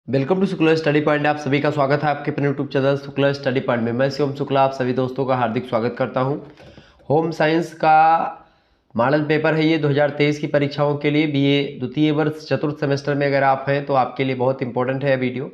Welcome to Shukla study point. आप सभी का स्वागत है आपके अपने YouTube channel Shukla study point में। मैं शिवम शुक्ला आप सभी दोस्तों का हार्दिक स्वागत करता हूं। होम साइंस का मॉडल पेपर है ये 2023 की परीक्षाओं के लिए। बीए द्वितीय वर्ष चतुर्थ सेमेस्टर में अगर आप हैं तो आपके लिए बहुत इंपॉर्टेंट है वीडियो,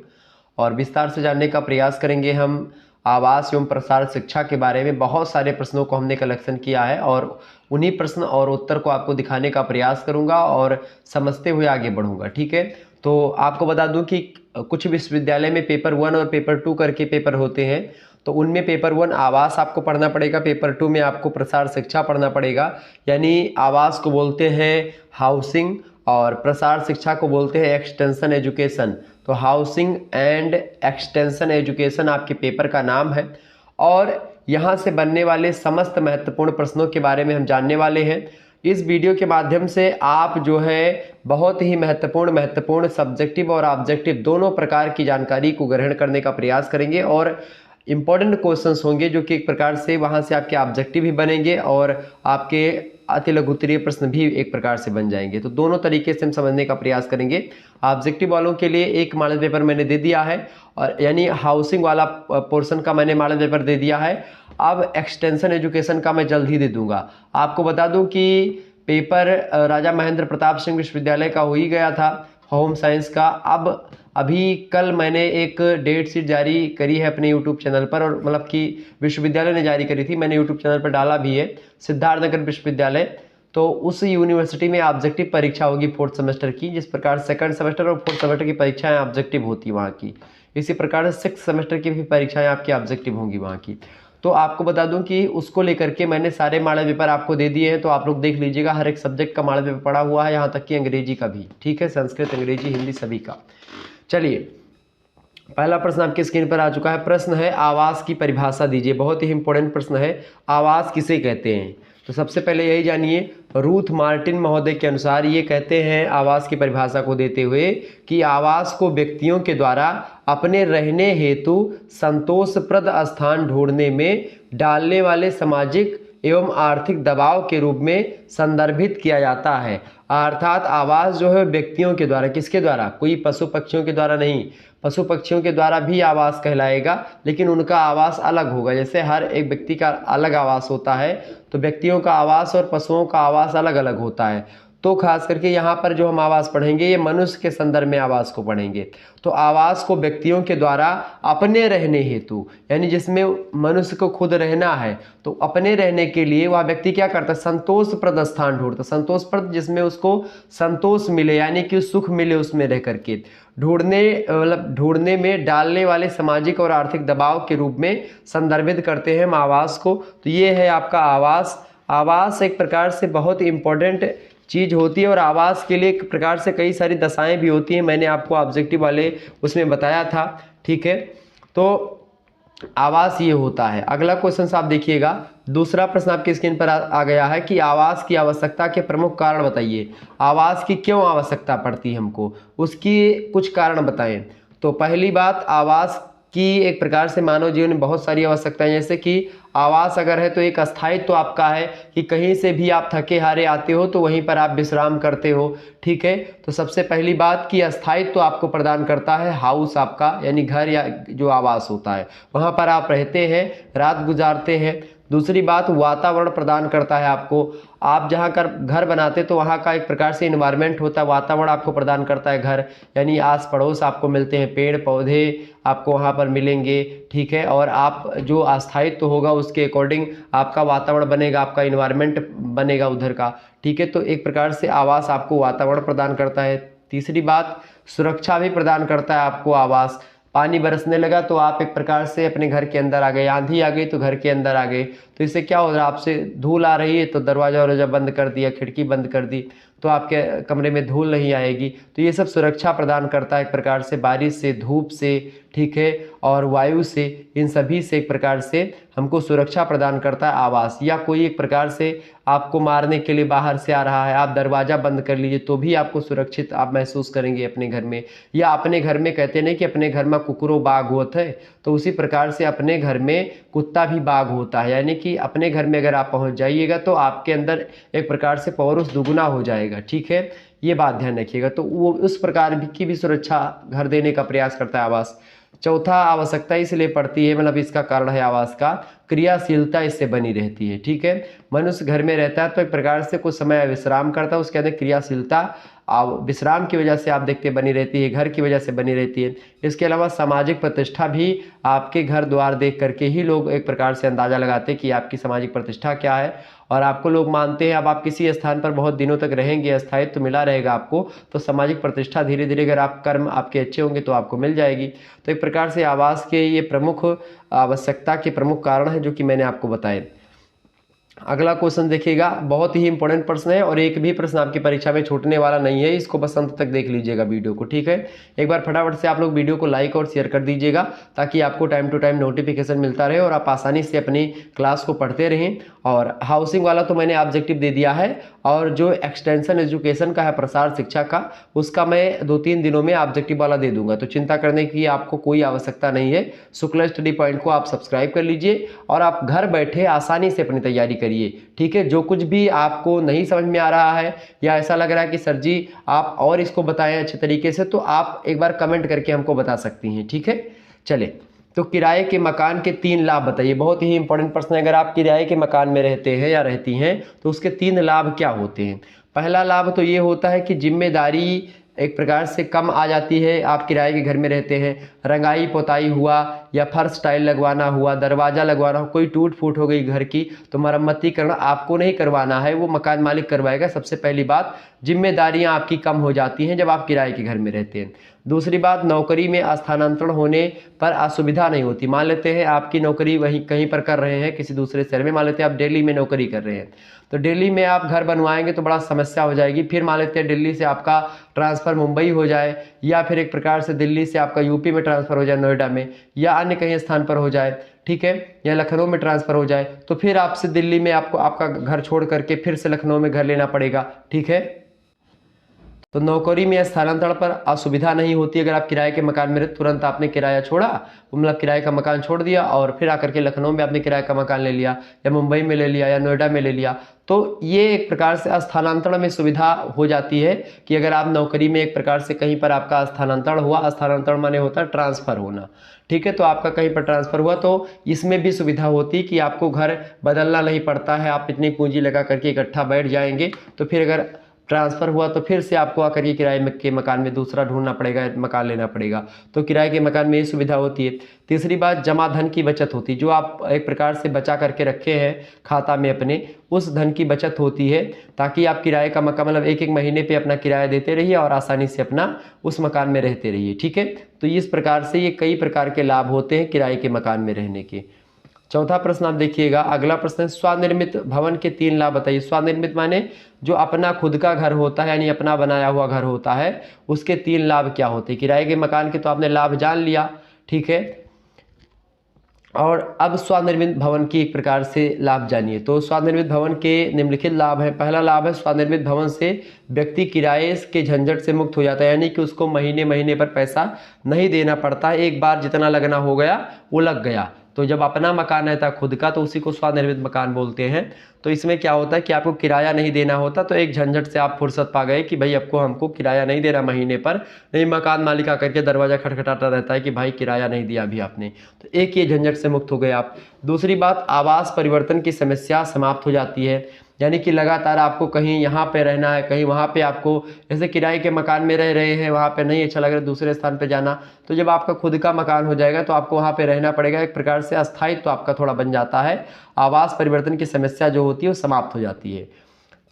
और विस्तार से जानने का प्रयास करेंगे हम आवास एवं प्रसार शिक्षा के बारे में। बहुत सारे प्रश्नों को हमने कलेक्शन किया है और उन्हीं प्रश्न और उत्तर को आपको दिखाने का प्रयास करूंगा और समझते हुए आगे बढ़ूंगा। ठीक है, तो आपको बता दूं कि कुछ विश्वविद्यालय में पेपर 1 और पेपर 2 करके पेपर होते हैं। तो उनमें पेपर 1 आवास आपको पढ़ना पड़ेगा, पेपर 2 में आपको प्रसार शिक्षा पढ़ना पड़ेगा। यानी आवास को बोलते हैं हाउसिंग और प्रसार शिक्षा को बोलते हैं एक्सटेंशन एजुकेशन। तो हाउसिंग एंड एक्सटेंशन एजुकेशन आपके पेपर का नाम है और यहाँ से बनने वाले समस्त महत्वपूर्ण प्रश्नों के बारे में हम जानने वाले हैं। इस वीडियो के माध्यम से आप जो है बहुत ही महत्वपूर्ण सब्जेक्टिव और ऑब्जेक्टिव दोनों प्रकार की जानकारी को ग्रहण करने का प्रयास करेंगे और इम्पोर्टेंट क्वेश्चंस होंगे जो कि एक प्रकार से वहाँ से आपके ऑब्जेक्टिव भी बनेंगे और आपके अति लघु उत्तरीय प्रश्न भी एक प्रकार से बन जाएंगे। तो दोनों तरीके से हम समझने का प्रयास करेंगे। ऑब्जेक्टिव वालों के लिए एक मॉडल पेपर मैंने दे दिया है और यानी हाउसिंग वाला पोर्शन का मैंने मॉडल पेपर दे दिया है। अब एक्सटेंशन एजुकेशन का मैं जल्द ही दे दूंगा। आपको बता दूं कि पेपर राजा महेंद्र प्रताप सिंह विश्वविद्यालय का हो ही गया था होम साइंस का। अब अभी कल मैंने एक डेट शीट जारी करी है अपने यूट्यूब चैनल पर, और मतलब कि विश्वविद्यालय ने जारी करी थी, मैंने यूट्यूब चैनल पर डाला भी है, सिद्धार्थनगर विश्वविद्यालय। तो उस यूनिवर्सिटी में ऑब्जेक्टिव परीक्षा होगी 4th सेमेस्टर की। जिस प्रकार 2nd सेमेस्टर और 4th सेमेस्टर की परीक्षाएं ऑब्जेक्टिव होती है वहाँ की, इसी प्रकार से 6th सेमेस्टर की भी परीक्षाएं आपकी ऑब्जेक्टिव होंगी वहाँ की। तो आपको बता दूं कि उसको लेकर के मैंने सारे मॉडल पेपर आपको दे दिए हैं, तो आप लोग देख लीजिएगा। हर एक सब्जेक्ट का मॉडल पेपर पड़ा हुआ है, यहाँ तक कि अंग्रेजी का भी। ठीक है, संस्कृत, अंग्रेजी, हिंदी सभी का। चलिए, पहला प्रश्न आपकी स्क्रीन पर आ चुका है। प्रश्न है आवास की परिभाषा दीजिए। बहुत ही इंपॉर्टेंट प्रश्न है, आवास किसे कहते हैं। तो सबसे पहले यही जानिए, रूथ मार्टिन महोदय के अनुसार ये कहते हैं आवास की परिभाषा को देते हुए कि आवास को व्यक्तियों के द्वारा अपने रहने हेतु संतोषप्रद स्थान ढूंढने में डालने वाले सामाजिक एवं आर्थिक दबाव के रूप में संदर्भित किया जाता है। अर्थात आवास जो है व्यक्तियों के द्वारा, किसके द्वारा, कोई पशु पक्षियों के द्वारा नहीं। पशु पक्षियों के द्वारा भी आवास कहलाएगा, लेकिन उनका आवास अलग होगा। जैसे हर एक व्यक्ति का अलग आवास होता है, तो व्यक्तियों का आवास और पशुओं का आवास अलग अलग होता है। तो खास करके यहाँ पर जो हम आवास पढ़ेंगे ये मनुष्य के संदर्भ में आवास को पढ़ेंगे। तो आवास को व्यक्तियों के द्वारा अपने रहने हेतु, यानी जिसमें मनुष्य को खुद रहना है, तो अपने रहने के लिए वह व्यक्ति क्या करता है, संतोषप्रद स्थान ढूंढता। संतोषप्रद जिसमें उसको संतोष मिले, यानी कि सुख मिले उसमें रह करके। ढूंढने में डालने वाले सामाजिक और आर्थिक दबाव के रूप में संदर्भित करते हैं हम आवास को। तो ये है आपका आवास। आवास एक प्रकार से बहुत इंपॉर्टेंट चीज़ होती है और आवास के लिए एक प्रकार से कई सारी दशाएं भी होती हैं, मैंने आपको ऑब्जेक्टिव वाले उसमें बताया था। ठीक है, तो आवास ये होता है। अगला क्वेश्चन आप देखिएगा, दूसरा प्रश्न आपकी स्क्रीन पर आ गया है कि आवास की आवश्यकता के प्रमुख कारण बताइए। आवास की क्यों आवश्यकता पड़ती है हमको, उसकी कुछ कारण बताएं। तो पहली बात, आवास की एक प्रकार से मानव जीवन में बहुत सारी आवश्यकताएं, जैसे कि आवास अगर है तो एक अस्थायित्व तो आपका है कि कहीं से भी आप थके हारे आते हो तो वहीं पर आप विश्राम करते हो। ठीक है, तो सबसे पहली बात कि अस्थायित्व तो आपको प्रदान करता है हाउस आपका, यानी घर या जो आवास होता है वहाँ पर आप रहते हैं, रात गुजारते हैं। दूसरी बात, वातावरण प्रदान करता है आपको। आप जहाँ कर घर बनाते तो वहाँ का एक प्रकार से इन्वायरमेंट होता है, वातावरण आपको प्रदान करता है घर, यानी आस पड़ोस आपको मिलते हैं, पेड़ पौधे आपको वहाँ पर मिलेंगे। ठीक है, और आप जो अस्थायित्व होगा उसके अकॉर्डिंग आपका वातावरण बनेगा, आपका इन्वायरमेंट बनेगा उधर का। ठीक है, तो एक प्रकार से आवास आपको वातावरण प्रदान करता है। तीसरी बात, सुरक्षा भी प्रदान करता है आपको आवास। पानी बरसने लगा तो आप एक प्रकार से अपने घर के अंदर आ गए, आंधी आ गई तो घर के अंदर आ गए। तो इससे क्या हो रहा है, आपसे धूल आ रही है तो दरवाजा वरवाजा बंद कर दिया, खिड़की बंद कर दी, तो आपके कमरे में धूल नहीं आएगी। तो ये सब सुरक्षा प्रदान करता है एक प्रकार से, बारिश से, धूप से, ठीक है, और वायु से, इन सभी से एक प्रकार से हमको सुरक्षा प्रदान करता है आवास। या कोई एक प्रकार से आपको मारने के लिए बाहर से आ रहा है, आप दरवाज़ा बंद कर लीजिए तो भी आपको सुरक्षित आप महसूस करेंगे अपने घर में। या अपने घर में, कहते नहीं कि अपने घर में कुकुरो बाघ होता है, तो उसी प्रकार से अपने घर में कुत्ता भी बाघ होता है। यानी कि अपने घर में अगर आप पहुंच जाइएगा तो आपके अंदर एक प्रकार से पौरुष दुगुना हो जाएगा। ठीक है, ये बात ध्यान रखिएगा। तो वो उस प्रकार की भी सुरक्षा घर देने का प्रयास करता है आवास। चौथा, आवश्यकता इसलिए पड़ती है, मतलब इसका कारण है आवास का क्रियाशीलता इससे बनी रहती है। ठीक है, मनुष्य घर में रहता है तो एक प्रकार से कुछ समय विश्राम करता है, उसके अंदर क्रियाशीलता विश्राम की वजह से आप देखते बनी रहती है, घर की वजह से बनी रहती है। इसके अलावा सामाजिक प्रतिष्ठा भी आपके घर द्वार देख करके ही लोग एक प्रकार से अंदाजा लगाते हैं कि आपकी सामाजिक प्रतिष्ठा क्या है, और आपको लोग मानते हैं। अब आप किसी स्थान पर बहुत दिनों तक रहेंगे, स्थायित्व तो मिला रहेगा आपको, तो सामाजिक प्रतिष्ठा धीरे धीरे अगर आप कर्म आपके अच्छे होंगे तो आपको मिल जाएगी। तो एक प्रकार से आवास के ये प्रमुख आवश्यकता के प्रमुख कारण हैं जो कि मैंने आपको बताए। अगला क्वेश्चन देखिएगा, बहुत ही इंपॉर्टेंट प्रश्न है और एक भी प्रश्न आपकी परीक्षा में छूटने वाला नहीं है, इसको बस अंत तक देख लीजिएगा वीडियो को। ठीक है, एक बार फटाफट से आप लोग वीडियो को लाइक और शेयर कर दीजिएगा ताकि आपको टाइम टू टाइम नोटिफिकेशन मिलता रहे और आप आसानी से अपनी क्लास को पढ़ते रहें। और हाउसिंग वाला तो मैंने ऑब्जेक्टिव दे दिया है, और जो एक्सटेंशन एजुकेशन का है, प्रसार शिक्षा का, उसका मैं 2-3 दिनों में ऑब्जेक्टिव वाला दे दूंगा, तो चिंता करने की आपको कोई आवश्यकता नहीं है। शुक्ला स्टडी पॉइंट को आप सब्सक्राइब कर लीजिए और आप घर बैठे आसानी से अपनी तैयारी करिए। ठीक है, जो कुछ भी आपको नहीं समझ में आ रहा है या ऐसा लग रहा है कि सर जी आप और इसको बताएं अच्छे तरीके से, तो आप एक बार कमेंट करके हमको बता सकती हैं। ठीक है, चले तो किराए के मकान के 3 लाभ बताइए। बहुत ही इंपॉर्टेंट प्रश्न है। अगर आप किराए के मकान में रहते हैं या रहती हैं तो उसके 3 लाभ क्या होते हैं। पहला लाभ तो ये होता है कि जिम्मेदारी एक प्रकार से कम आ जाती है। आप किराए के घर में रहते हैं, रंगाई पोताई हुआ या फर्श टाइल लगवाना हुआ, दरवाज़ा लगवाना हो, कोई टूट फूट हो गई घर की तो मरम्मती करना आपको नहीं करवाना है, वो मकान मालिक करवाएगा। सबसे पहली बात, जिम्मेदारियां आपकी कम हो जाती हैं जब आप किराए के घर में रहते हैं। दूसरी बात, नौकरी में स्थानांतरण होने पर असुविधा नहीं होती। मान लेते हैं आपकी नौकरी वहीं कहीं पर कर रहे हैं किसी दूसरे शहर में, मान लेते हैं आप दिल्ली में नौकरी कर रहे हैं, तो दिल्ली में आप घर बनवाएंगे तो बड़ा समस्या हो जाएगी। फिर मान लेते हैं दिल्ली से आपका ट्रांसफ़र मुंबई हो जाए, या फिर एक प्रकार से दिल्ली से आपका यूपी में ट्रांसफ़र हो जाए, नोएडा में, या अन्य कहीं स्थान पर हो जाए, ठीक है, या लखनऊ में ट्रांसफ़र हो जाए, तो फिर आपसे दिल्ली में आपको आपका घर छोड़ करके फिर से लखनऊ में घर लेना पड़ेगा। ठीक है, तो नौकरी में स्थानांतरण पर असुविधा नहीं होती। अगर आप किराए के मकान में रहे, तुरंत आपने किराया छोड़ा, मतलब किराए का मकान छोड़ दिया और फिर आकर के लखनऊ में आपने किराए का मकान ले लिया, या मुंबई में ले लिया, या नोएडा में ले लिया, तो ये एक प्रकार से स्थानांतरण में सुविधा हो जाती है कि अगर आप नौकरी में एक प्रकार से कहीं पर आपका स्थानांतरण हुआ, स्थानांतरण माने होता है ट्रांसफ़र होना, ठीक है, तो आपका कहीं पर ट्रांसफ़र हुआ तो इसमें भी सुविधा होती है कि आपको घर बदलना नहीं पड़ता है। आप इतनी पूंजी लगा करके इकट्ठा बैठ जाएंगे, तो फिर अगर ट्रांसफ़र हुआ तो फिर से आपको आकर के किराए के मकान में दूसरा ढूंढना पड़ेगा, मकान लेना पड़ेगा। तो किराए के मकान में ये सुविधा होती है। तीसरी बात, जमा धन की बचत होती है। जो आप एक प्रकार से बचा करके रखे हैं खाता में अपने, उस धन की बचत होती है ताकि आप किराए का मकान मतलब एक महीने पे अपना किराया देते रहिए और आसानी से अपना उस मकान में रहते रहिए। ठीक है, तो इस प्रकार से ये कई प्रकार के लाभ होते हैं किराए के मकान में रहने के। चौथा प्रश्न आप देखिएगा, अगला प्रश्न है स्वनिर्मित भवन के 3 लाभ बताइए। स्वनिर्मित माने जो अपना खुद का घर होता है, यानी अपना बनाया हुआ घर होता है, उसके 3 लाभ क्या होते हैं। किराए के मकान के तो आपने लाभ जान लिया, ठीक है, और अब स्वनिर्मित भवन की एक प्रकार से लाभ जानिए। तो स्वनिर्मित भवन के निम्नलिखित लाभ है। पहला लाभ है, स्वनिर्मित भवन से व्यक्ति किराए के झंझट से मुक्त हो जाता है, यानी कि उसको महीने महीने पर पैसा नहीं देना पड़ता है। एक बार जितना लगना हो गया वो लग गया। तो जब अपना मकान रहता है खुद का तो उसी को स्वनिर्मित मकान बोलते हैं। तो इसमें क्या होता है कि आपको किराया नहीं देना होता, तो एक झंझट से आप फुर्सत पा गए कि भाई आपको हमको किराया नहीं देना महीने पर, नहीं मकान मालिक आकर के दरवाज़ा खटखटाता रहता है कि भाई किराया नहीं दिया अभी आपने, तो एक ये झंझट से मुक्त हो गए आप। दूसरी बात, आवास परिवर्तन की समस्या समाप्त हो जाती है, यानी कि लगातार आपको कहीं यहाँ पे रहना है, कहीं वहाँ पे, आपको जैसे किराए के मकान में रह रहे हैं, वहाँ पे नहीं अच्छा लग रहा है दूसरे स्थान पे जाना, तो जब आपका खुद का मकान हो जाएगा तो आपको वहाँ पे रहना पड़ेगा। एक प्रकार से अस्थायित्व आपका थोड़ा बन जाता है, आवास परिवर्तन की समस्या जो होती है वो समाप्त हो जाती है।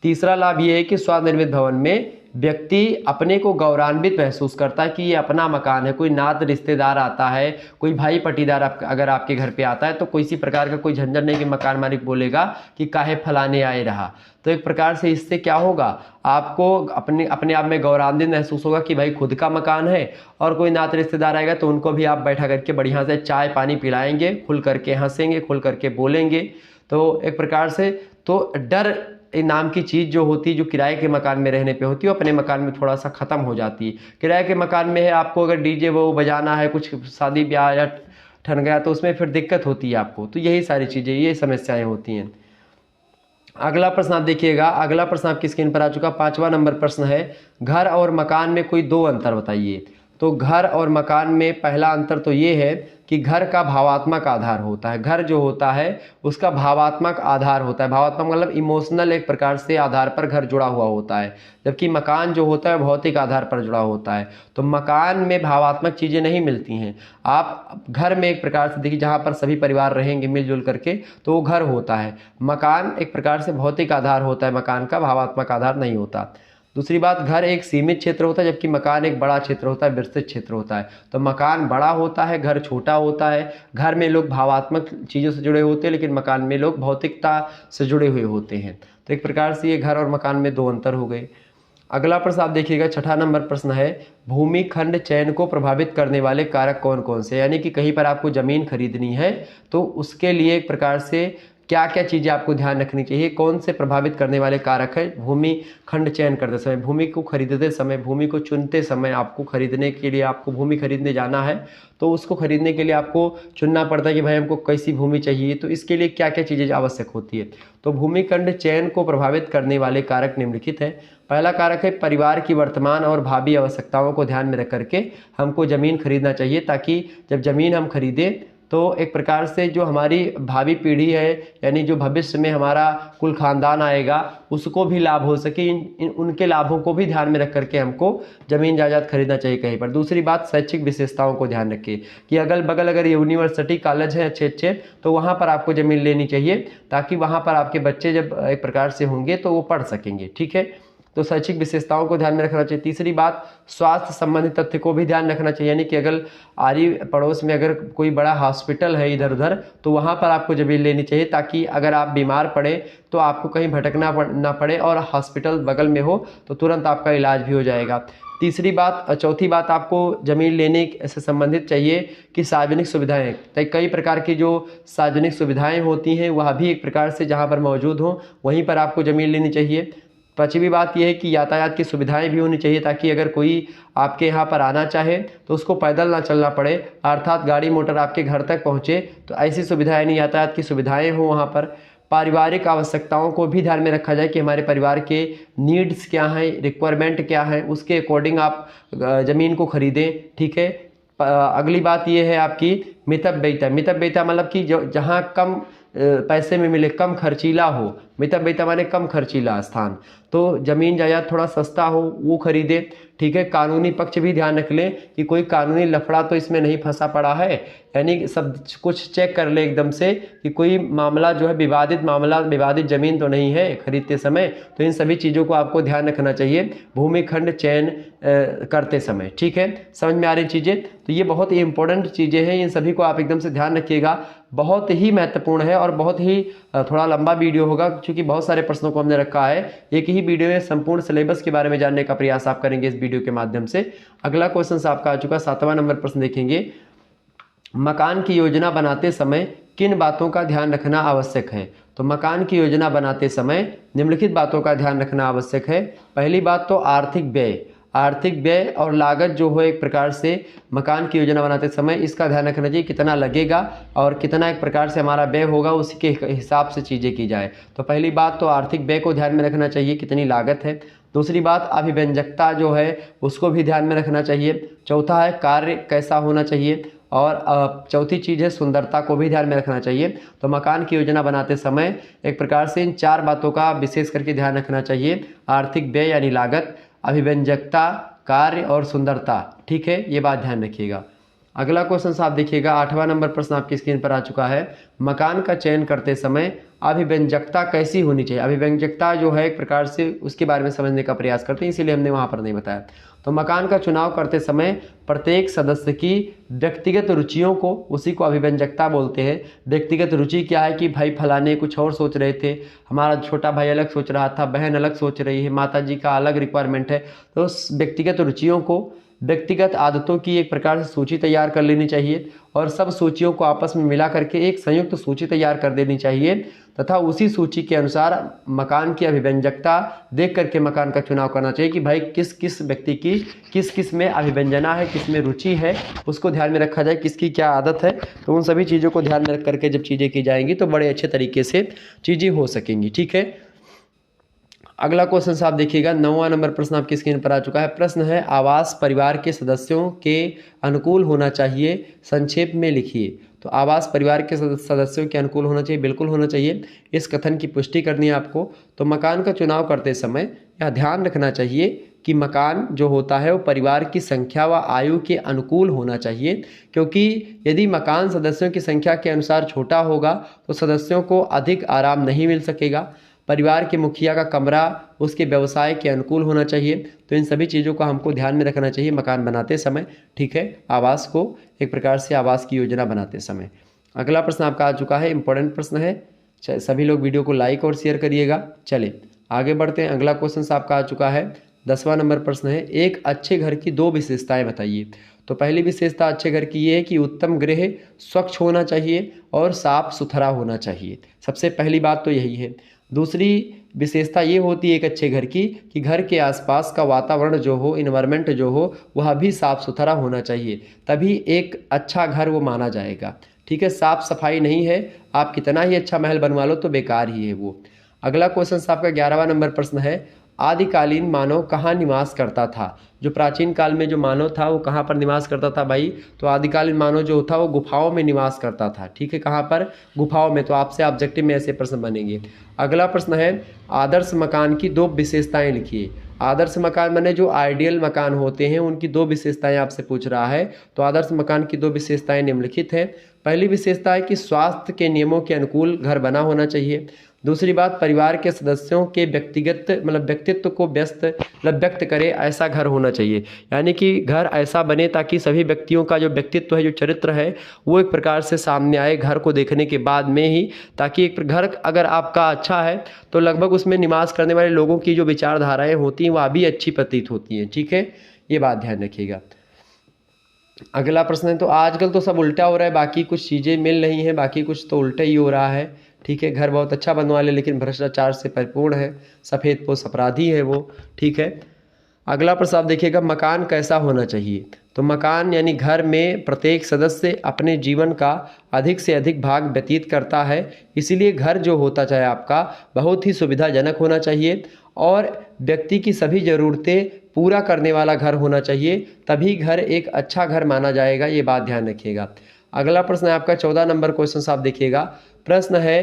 तीसरा लाभ ये है कि स्वनिर्मित भवन में व्यक्ति अपने को गौरवान्वित महसूस करता है कि ये अपना मकान है। कोई नात रिश्तेदार आता है, कोई भाई पटीदार अगर आपके घर पे आता है तो कोई इसी प्रकार का कोई झंझट नहीं कि मकान मालिक बोलेगा कि काहे फलाने आए रहा। तो एक प्रकार से इससे क्या होगा, आपको अपने आप में गौरवान्वित महसूस होगा कि भाई खुद का मकान है, और कोई नात रिश्तेदार आएगा तो उनको भी आप बैठा करके बढ़िया से चाय पानी पिलाएंगे, खुल करके हंसेंगे, खुल करके बोलेंगे। तो एक प्रकार से तो डर नाम की चीज़ जो होती है, जो किराए के मकान में रहने पे होती है, वो अपने मकान में थोड़ा सा ख़त्म हो जाती है। किराए के मकान में है, आपको अगर डीजे वो बजाना है, कुछ शादी ब्याह या ठन गया तो उसमें फिर दिक्कत होती है आपको। तो यही सारी चीज़ें, ये समस्याएं होती हैं। अगला प्रश्न आप देखिएगा, अगला प्रश्न आपकी स्क्रीन पर आ चुका, 5वां नंबर प्रश्न है, घर और मकान में कोई दो अंतर बताइए। तो घर और मकान में पहला अंतर तो ये है कि घर का भावात्मक आधार होता है। घर जो होता है उसका भावात्मक आधार होता है। भावात्मक मतलब इमोशनल एक प्रकार से आधार पर घर जुड़ा हुआ होता है, जबकि मकान जो होता है भौतिक आधार पर जुड़ा होता है। तो मकान में भावात्मक चीज़ें नहीं मिलती हैं। आप घर में एक प्रकार से देखिए जहाँ पर सभी परिवार रहेंगे मिलजुल करके, तो वो घर होता है। मकान एक प्रकार से भौतिक आधार होता है, मकान का भावात्मक आधार नहीं होता। दूसरी बात, घर एक सीमित क्षेत्र होता है जबकि मकान एक बड़ा क्षेत्र होता है, विस्तृत क्षेत्र होता है। तो मकान बड़ा होता है, घर छोटा होता है। घर में लोग भावात्मक चीज़ों से जुड़े होते हैं, लेकिन मकान में लोग भौतिकता से जुड़े हुए होते हैं। तो एक प्रकार से ये घर और मकान में दो अंतर हो गए। अगला प्रश्न आप देखिएगा, 6ठा नंबर प्रश्न है, भूमि खंड चयन को प्रभावित करने वाले कारक कौन कौन से। यानी कि कहीं पर आपको ज़मीन खरीदनी है तो उसके लिए एक प्रकार से क्या क्या चीज़ें आपको ध्यान रखनी चाहिए, कौन से प्रभावित करने वाले कारक है भूमि खंड चयन करते समय। भूमि को खरीदते समय, भूमि को चुनते समय, आपको खरीदने के लिए, आपको भूमि खरीदने जाना है तो उसको खरीदने के लिए आपको चुनना पड़ता है कि भाई हमको कैसी भूमि चाहिए, तो इसके लिए क्या क्या चीज़ें आवश्यक होती है। तो भूमि खंड चयन को प्रभावित करने वाले कारक निम्नलिखित हैं। पहला कारक है परिवार की वर्तमान और भावी आवश्यकताओं को ध्यान में रख करके हमको ज़मीन खरीदना चाहिए, ताकि जब ज़मीन हम खरीदें तो एक प्रकार से जो हमारी भावी पीढ़ी है, यानी जो भविष्य में हमारा कुल खानदान आएगा, उसको भी लाभ हो सके। उनके लाभों को भी ध्यान में रख करके हमको ज़मीन जायदाद खरीदना चाहिए कहीं पर। दूसरी बात, शैक्षिक विशेषताओं को ध्यान रखिए कि अगल बगल अगर यूनिवर्सिटी कॉलेज हैं अच्छे अच्छे, तो वहाँ पर आपको ज़मीन लेनी चाहिए, ताकि वहाँ पर आपके बच्चे जब एक प्रकार से होंगे तो वो पढ़ सकेंगे। ठीक है, तो शैक्षिक विशेषताओं को ध्यान में रखना चाहिए। तीसरी बात, स्वास्थ्य संबंधित तथ्य को भी ध्यान रखना चाहिए। यानी कि अगर आरी पड़ोस में अगर कोई बड़ा हॉस्पिटल है इधर उधर, तो वहाँ पर आपको ज़मीन लेनी चाहिए, ताकि अगर आप बीमार पड़े तो आपको कहीं भटकना ना पड़े और हॉस्पिटल बगल में हो तो तुरंत आपका इलाज भी हो जाएगा। तीसरी बात, चौथी बात आपको ज़मीन लेने से संबंधित चाहिए कि सार्वजनिक सुविधाएं, कई प्रकार की जो सार्वजनिक सुविधाएं होती हैं वह भी एक प्रकार से जहाँ पर मौजूद हों वहीं पर आपको ज़मीन लेनी चाहिए। पांचवी बात यह है कि यातायात की सुविधाएं भी होनी चाहिए, ताकि अगर कोई आपके यहाँ पर आना चाहे तो उसको पैदल ना चलना पड़े, अर्थात गाड़ी मोटर आपके घर तक पहुँचे। तो ऐसी सुविधाएं, यानी यातायात की सुविधाएं हो वहाँ पर। पारिवारिक आवश्यकताओं को भी ध्यान में रखा जाए कि हमारे परिवार के नीड्स क्या हैं, रिक्वायरमेंट क्या है, उसके अकॉर्डिंग आप ज़मीन को खरीदें। ठीक है, अगली बात यह है आपकी मितव्ययिता। मितव्ययिता मतलब कि जहाँ कम पैसे में मिले, कम खर्चीला हो। मितव्ययिता माने कम खर्चीला स्थान, तो ज़मीन जायदाद थोड़ा सस्ता हो वो खरीदे। ठीक है, कानूनी पक्ष भी ध्यान रख लें कि कोई कानूनी लफड़ा तो इसमें नहीं फंसा पड़ा है, यानी सब कुछ चेक कर ले एकदम से कि कोई मामला जो है विवादित मामला, विवादित ज़मीन तो नहीं है खरीदते समय। तो इन सभी चीज़ों को आपको ध्यान रखना चाहिए भूमि खंड चयन करते समय। ठीक है, समझ में आ रही चीज़ें। तो ये बहुत ही इंपॉर्टेंट चीज़ें हैं, इन सभी को आप एकदम से ध्यान रखिएगा, बहुत ही महत्वपूर्ण है और बहुत ही थोड़ा लंबा वीडियो होगा, क्योंकि बहुत सारे प्रश्नों को हमने रखा है। एक ही वीडियो में संपूर्ण सिलेबस के बारे में जानने का प्रयास आप करेंगे इस वीडियो के माध्यम से। अगला क्वेश्चन आपका आ चुका, 7वां नंबर प्रश्न देखेंगे, मकान की योजना बनाते समय किन बातों का ध्यान रखना आवश्यक है। तो मकान की योजना बनाते समय निम्नलिखित बातों का ध्यान रखना आवश्यक है। पहली बात तो आर्थिक व्यय, आर्थिक व्यय और लागत जो हो एक प्रकार से मकान की योजना बनाते समय इसका ध्यान रखना चाहिए, कितना लगेगा और कितना एक प्रकार से हमारा व्यय होगा, उसी के हिसाब से चीज़ें की जाए। तो पहली बात तो आर्थिक व्यय को ध्यान में रखना चाहिए, कितनी लागत है। दूसरी बात, अभिव्यंजकता जो है उसको भी ध्यान में रखना चाहिए। चौथा है कार्य कैसा होना चाहिए, और चौथी चीज़ है सुंदरता को भी ध्यान में रखना चाहिए। तो मकान की योजना बनाते समय एक प्रकार से इन चार बातों का विशेष करके ध्यान रखना चाहिए, आर्थिक व्यय यानी लागत, अभिव्यंजकता, कार्य और सुंदरता। ठीक है, ये बात ध्यान रखिएगा। अगला क्वेश्चन आप देखिएगा, 8वां नंबर प्रश्न आपकी स्क्रीन पर आ चुका है, मकान का चयन करते समय अभिव्यंजकता कैसी होनी चाहिए। अभिव्यंजकता जो है एक प्रकार से उसके बारे में समझने का प्रयास करते हैं, इसीलिए हमने वहाँ पर नहीं बताया। तो मकान का चुनाव करते समय प्रत्येक सदस्य की व्यक्तिगत रुचियों को, उसी को अभिव्यंजकता बोलते हैं। व्यक्तिगत रुचि क्या है कि भाई फलाने कुछ और सोच रहे थे, हमारा छोटा भाई अलग सोच रहा था, बहन अलग सोच रही है, माता जी का अलग रिक्वायरमेंट है। तो उस व्यक्तिगत रुचियों को, व्यक्तिगत आदतों की एक प्रकार से सूची तैयार कर लेनी चाहिए और सब सूचियों को आपस में मिला करके एक संयुक्त सूची तैयार कर देनी चाहिए, तथा उसी सूची के अनुसार मकान की अभिव्यंजकता देख करके मकान का चुनाव करना चाहिए कि भाई किस किस व्यक्ति की किस किस में अभिव्यंजना है, किस में रुचि है, उसको ध्यान में रखा जाए, किसकी क्या आदत है। तो उन सभी चीज़ों को ध्यान में रख करके जब चीज़ें की जाएंगी तो बड़े अच्छे तरीके से चीज़ें हो सकेंगी। ठीक है, अगला क्वेश्चन से आप देखिएगा, 9वां नंबर प्रश्न आपकी स्क्रीन पर आ चुका है। प्रश्न है, आवास परिवार के सदस्यों के अनुकूल होना चाहिए, संक्षेप में लिखिए। तो आवास परिवार के सदस्यों के अनुकूल होना चाहिए, बिल्कुल होना चाहिए। इस कथन की पुष्टि करनी है आपको। तो मकान का चुनाव करते समय यह ध्यान रखना चाहिए कि मकान जो होता है वो परिवार की संख्या व आयु के अनुकूल होना चाहिए, क्योंकि यदि मकान सदस्यों की संख्या के अनुसार छोटा होगा तो सदस्यों को अधिक आराम नहीं मिल सकेगा। परिवार के मुखिया का कमरा उसके व्यवसाय के अनुकूल होना चाहिए। तो इन सभी चीज़ों को हमको ध्यान में रखना चाहिए मकान बनाते समय, ठीक है, आवास को एक प्रकार से आवास की योजना बनाते समय। अगला प्रश्न आपका आ चुका है, इंपॉर्टेंट प्रश्न है। सभी लोग वीडियो को लाइक और शेयर करिएगा। चले आगे बढ़ते हैं। अगला क्वेश्चन आपका आ चुका है, 10वां नंबर प्रश्न है, एक अच्छे घर की 2 विशेषताएं बताइए। तो पहली विशेषता अच्छे घर की ये है कि उत्तम गृह स्वच्छ होना चाहिए और साफ सुथरा होना चाहिए। सबसे पहली बात तो यही है। दूसरी विशेषता ये होती है एक अच्छे घर की कि घर के आसपास का वातावरण जो हो, इन्वायरमेंट जो हो, वह भी साफ सुथरा होना चाहिए, तभी एक अच्छा घर वो माना जाएगा, ठीक है। साफ सफाई नहीं है, आप कितना ही अच्छा महल बनवा लो तो बेकार ही है वो। अगला क्वेश्चन आपका 11वां नंबर प्रश्न है, आदिकालीन मानव कहाँ निवास करता था। जो प्राचीन काल में जो मानव था वो कहाँ पर निवास करता था भाई। तो आदिकालीन मानव जो था वो गुफाओं में निवास करता था, ठीक है। कहाँ पर? गुफाओं में। तो आपसे ऑब्जेक्टिव में ऐसे प्रश्न बनेंगे। अगला प्रश्न है, आदर्श मकान की 2 विशेषताएं लिखिए। आदर्श मकान माने जो आइडियल मकान होते हैं उनकी 2 विशेषताएं आपसे पूछ रहा है। तो आदर्श मकान की 2 विशेषताएं निम्नलिखित हैं। पहली विशेषता है कि स्वास्थ्य के नियमों के अनुकूल घर बना होना चाहिए। दूसरी बात, परिवार के सदस्यों के व्यक्तित्व को व्यक्त करे ऐसा घर होना चाहिए, यानी कि घर ऐसा बने ताकि सभी व्यक्तियों का जो व्यक्तित्व है, जो चरित्र है, वो एक प्रकार से सामने आए घर को देखने के बाद में ही, ताकि एक घर अगर आपका अच्छा है तो लगभग उसमें निवास करने वाले लोगों की जो विचारधाराएं होती हैं वह भी अच्छी प्रतीत होती हैं, ठीक है। ये बात ध्यान रखिएगा। अगला प्रश्न है, तो आजकल तो सब उल्टा हो रहा है, बाकी कुछ चीज़ें मिल रही हैं, बाकी कुछ तो उल्टा ही हो रहा है, ठीक है। घर बहुत अच्छा बनवा ले लेकिन भ्रष्टाचार से परिपूर्ण है, सफ़ेदपोश अपराधी है वो, ठीक है। अगला प्रश्न आप देखिएगा, मकान कैसा होना चाहिए। तो मकान यानी घर में प्रत्येक सदस्य अपने जीवन का अधिक से अधिक भाग व्यतीत करता है, इसीलिए घर जो होता चाहे आपका बहुत ही सुविधाजनक होना चाहिए और व्यक्ति की सभी ज़रूरतें पूरा करने वाला घर होना चाहिए, तभी घर एक अच्छा घर माना जाएगा। ये बात ध्यान रखिएगा। अगला प्रश्न है आपका 14 नंबर क्वेश्चन आप देखिएगा। प्रश्न है,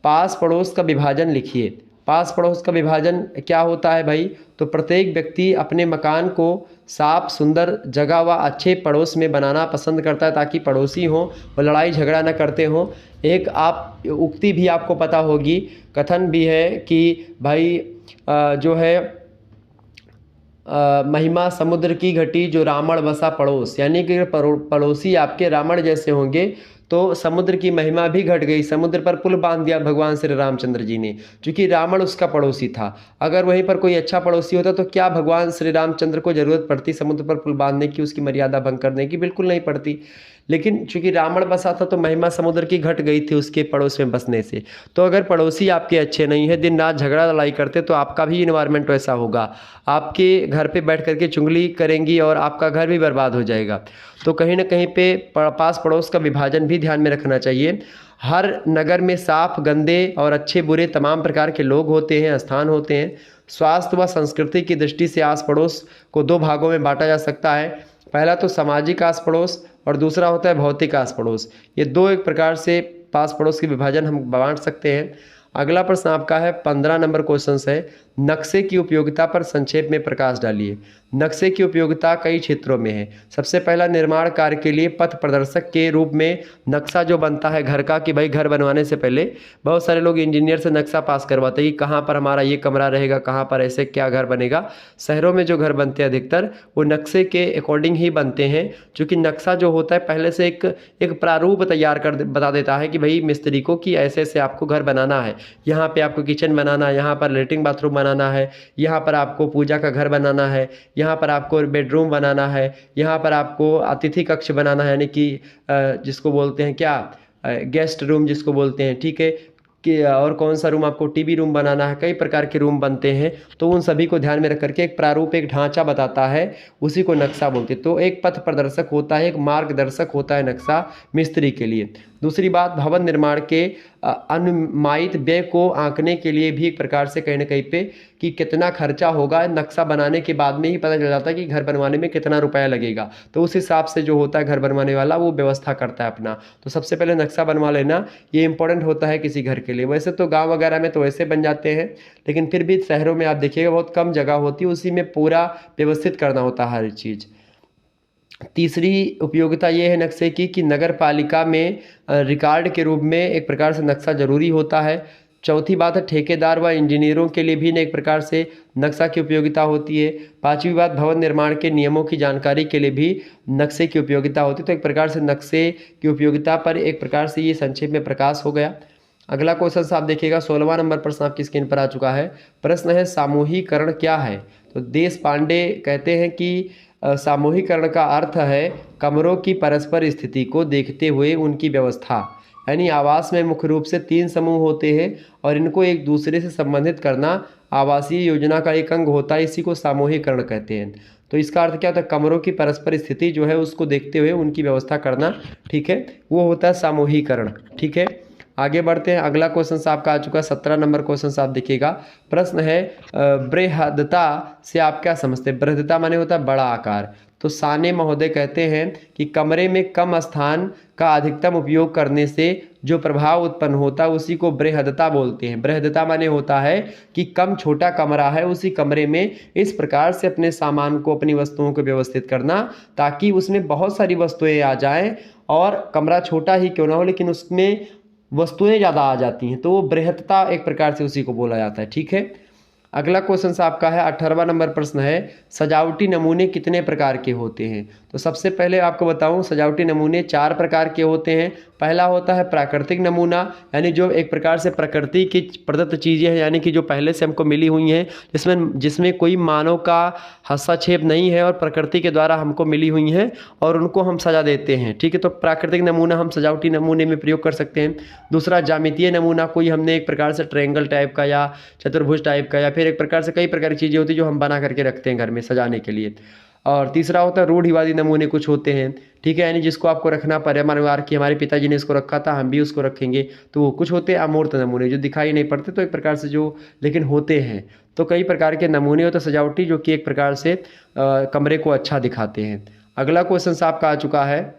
पास पड़ोस का विभाजन लिखिए। पास पड़ोस का विभाजन क्या होता है भाई। तो प्रत्येक व्यक्ति अपने मकान को साफ सुंदर जगह व अच्छे पड़ोस में बनाना पसंद करता है, ताकि पड़ोसी हों वो लड़ाई झगड़ा न करते हों। एक आप उक्ति भी आपको पता होगी, कथन भी है कि भाई जो है महिमा समुद्र की घटी जो रावण बसा पड़ोस, यानी कि पड़ोसी आपके रावण जैसे होंगे तो समुद्र की महिमा भी घट गई। समुद्र पर पुल बांध दिया भगवान श्री रामचंद्र जी ने, क्योंकि रावण उसका पड़ोसी था। अगर वहीं पर कोई अच्छा पड़ोसी होता तो क्या भगवान श्री रामचंद्र को जरूरत पड़ती समुद्र पर पुल बांधने की, उसकी मर्यादा भंग करने की? बिल्कुल नहीं पड़ती। लेकिन चूंकि रावण बसा था तो महिमा समुद्र की घट गई थी उसके पड़ोस में बसने से। तो अगर पड़ोसी आपके अच्छे नहीं है, दिन रात झगड़ा लड़ाई करते, तो आपका भी इन्वायरमेंट वैसा होगा, आपके घर पे बैठ करके चुगली करेंगी और आपका घर भी बर्बाद हो जाएगा। तो कहीं ना कहीं पे पास पड़ोस का विभाजन भी ध्यान में रखना चाहिए। हर नगर में साफ, गंदे और अच्छे बुरे तमाम प्रकार के लोग होते हैं, स्थान होते हैं। स्वास्थ्य व संस्कृति की दृष्टि से आस पड़ोस को 2 भागों में बांटा जा सकता है। पहला तो सामाजिक आस पड़ोस और दूसरा होता है भौतिक आस पड़ोस। ये 2 एक प्रकार से पास पड़ोस के विभाजन हम बांट सकते हैं। अगला प्रश्न आपका है 15 नंबर क्वेश्चन है, नक्शे की उपयोगिता पर संक्षेप में प्रकाश डालिए। नक्शे की उपयोगिता कई क्षेत्रों में है। सबसे पहला, निर्माण कार्य के लिए पथ प्रदर्शक के रूप में नक्शा जो बनता है घर का, कि भाई घर बनवाने से पहले बहुत सारे लोग इंजीनियर से नक्शा पास करवाते हैं कि कहाँ पर हमारा ये कमरा रहेगा, कहाँ पर ऐसे क्या घर बनेगा। शहरों में जो घर बनते हैं अधिकतर वो नक्शे के अकॉर्डिंग ही बनते हैं, क्योंकि नक्शा जो होता है पहले से एक प्रारूप तैयार कर बता देता है कि भाई मिस्त्री को कि ऐसे ऐसे आपको घर बनाना है, यहाँ पे आपको किचन बनाना है, यहाँ पर लेटरिन बाथरूम बनाना है, यहाँ पर आपको पूजा का घर बनाना है, यहाँ पर आपको बेडरूम बनाना है, यहाँ पर आपको अतिथि कक्ष बनाना है, यानी कि जिसको बोलते हैं क्या, गेस्ट रूम जिसको बोलते हैं, ठीक है। कि और कौन सा रूम आपको टीवी रूम बनाना है, कई प्रकार के रूम बनते हैं। तो उन सभी को ध्यान में रख करके एक प्रारूप, एक ढांचा बताता है, उसी को नक्शा बोलते हैं। तो एक पथ प्रदर्शक होता है, एक मार्गदर्शक होता है नक्शा मिस्त्री के लिए। दूसरी बात, भवन निर्माण के अनुमानित व्यय को आंकने के लिए भी एक प्रकार से कहीं ना कहीं पे कि कितना खर्चा होगा, नक्शा बनाने के बाद में ही पता चल जाता है कि घर बनवाने में कितना रुपया लगेगा। तो उस हिसाब से जो होता है घर बनवाने वाला वो व्यवस्था करता है अपना। तो सबसे पहले नक्शा बनवा लेना, ये इंपॉर्टेंट होता है किसी घर के लिए। वैसे तो गाँव वगैरह में तो वैसे बन जाते हैं, लेकिन फिर भी शहरों में आप देखिएगा बहुत कम जगह होती है, उसी में पूरा व्यवस्थित करना होता है हर चीज़। तीसरी उपयोगिता ये है नक्शे की कि नगर पालिका में रिकॉर्ड के रूप में एक प्रकार से नक्शा जरूरी होता है। चौथी बात है, ठेकेदार व इंजीनियरों के लिए भी एक प्रकार से नक्शा की उपयोगिता होती है। पांचवी बात, भवन निर्माण के नियमों की जानकारी के लिए भी नक्शे की उपयोगिता होती है। तो एक प्रकार से नक्शे की उपयोगिता पर एक प्रकार से ये संक्षेप में प्रकाश हो गया। अगला क्वेश्चन आप देखिएगा, 16वां नंबर प्रश्न आपकी स्क्रीन पर आ चुका है। प्रश्न है, सामूहिकरण क्या है? तो देश पांडे कहते हैं कि सामूहिकरण का अर्थ है कमरों की परस्पर स्थिति को देखते हुए उनकी व्यवस्था। यानी आवास में मुख्य रूप से 3 समूह होते हैं और इनको एक दूसरे से संबंधित करना आवासीय योजना का एक अंग होता है, इसी को सामूहिकरण कहते हैं। तो इसका अर्थ क्या होता है? कमरों की परस्पर स्थिति जो है उसको देखते हुए उनकी व्यवस्था करना, ठीक है, वो होता है सामूहिकरण। ठीक है, आगे बढ़ते हैं। अगला क्वेश्चन आपका आ चुका है, 17 नंबर क्वेश्चन आप देखिएगा। प्रश्न है, बृहदता से आप क्या समझते हैं? बृहदता माने होता है बड़ा आकार। तो साने महोदय कहते हैं कि कमरे में कम स्थान का अधिकतम उपयोग करने से जो प्रभाव उत्पन्न होता है उसी को बृहदता बोलते हैं। बृहदता माने होता है कि कम छोटा कमरा है, उसी कमरे में इस प्रकार से अपने सामान को, अपनी वस्तुओं को व्यवस्थित करना ताकि उसमें बहुत सारी वस्तुएं आ जाएं, और कमरा छोटा ही क्यों ना हो लेकिन उसमें वस्तुएं ज़्यादा आ जाती हैं, तो वो बृहत्ता एक प्रकार से उसी को बोला जाता है। ठीक है, अगला क्वेश्चन आपका है 18वां नंबर प्रश्न है, सजावटी नमूने कितने प्रकार के होते हैं? तो सबसे पहले आपको बताऊं, सजावटी नमूने 4 प्रकार के होते हैं। पहला होता है प्राकृतिक नमूना, यानी जो एक प्रकार से प्रकृति की प्रदत्त चीज़ें हैं, यानी कि जो पहले से हमको मिली हुई हैं, जिसमें कोई मानव का हस्तक्षेप नहीं है और प्रकृति के द्वारा हमको मिली हुई हैं और उनको हम सजा देते हैं। ठीक है, तो प्राकृतिक नमूना हम सजावटी नमूने में प्रयोग कर सकते हैं। दूसरा ज्यामितीय नमूना, कोई हमने एक प्रकार से ट्रायंगल टाइप का या चतुर्भुज टाइप का या फिर एक प्रकार से कई प्रकार की चीज़ें होती हैं जो हम बना करके रखते हैं घर में सजाने के लिए। और तीसरा होता है रूढ़िवादी नमूने, कुछ होते हैं, ठीक है, यानी जिसको आपको रखना पड़े, मान कि हमारे पिताजी ने इसको रखा था, हम भी उसको रखेंगे। तो वो कुछ होते हैं अमूर्त नमूने जो दिखाई नहीं पड़ते, तो एक प्रकार से जो लेकिन होते हैं। तो कई प्रकार के नमूने होते हैं सजावटी जो कि एक प्रकार से कमरे को अच्छा दिखाते हैं। अगला क्वेश्चन आपका आ चुका है,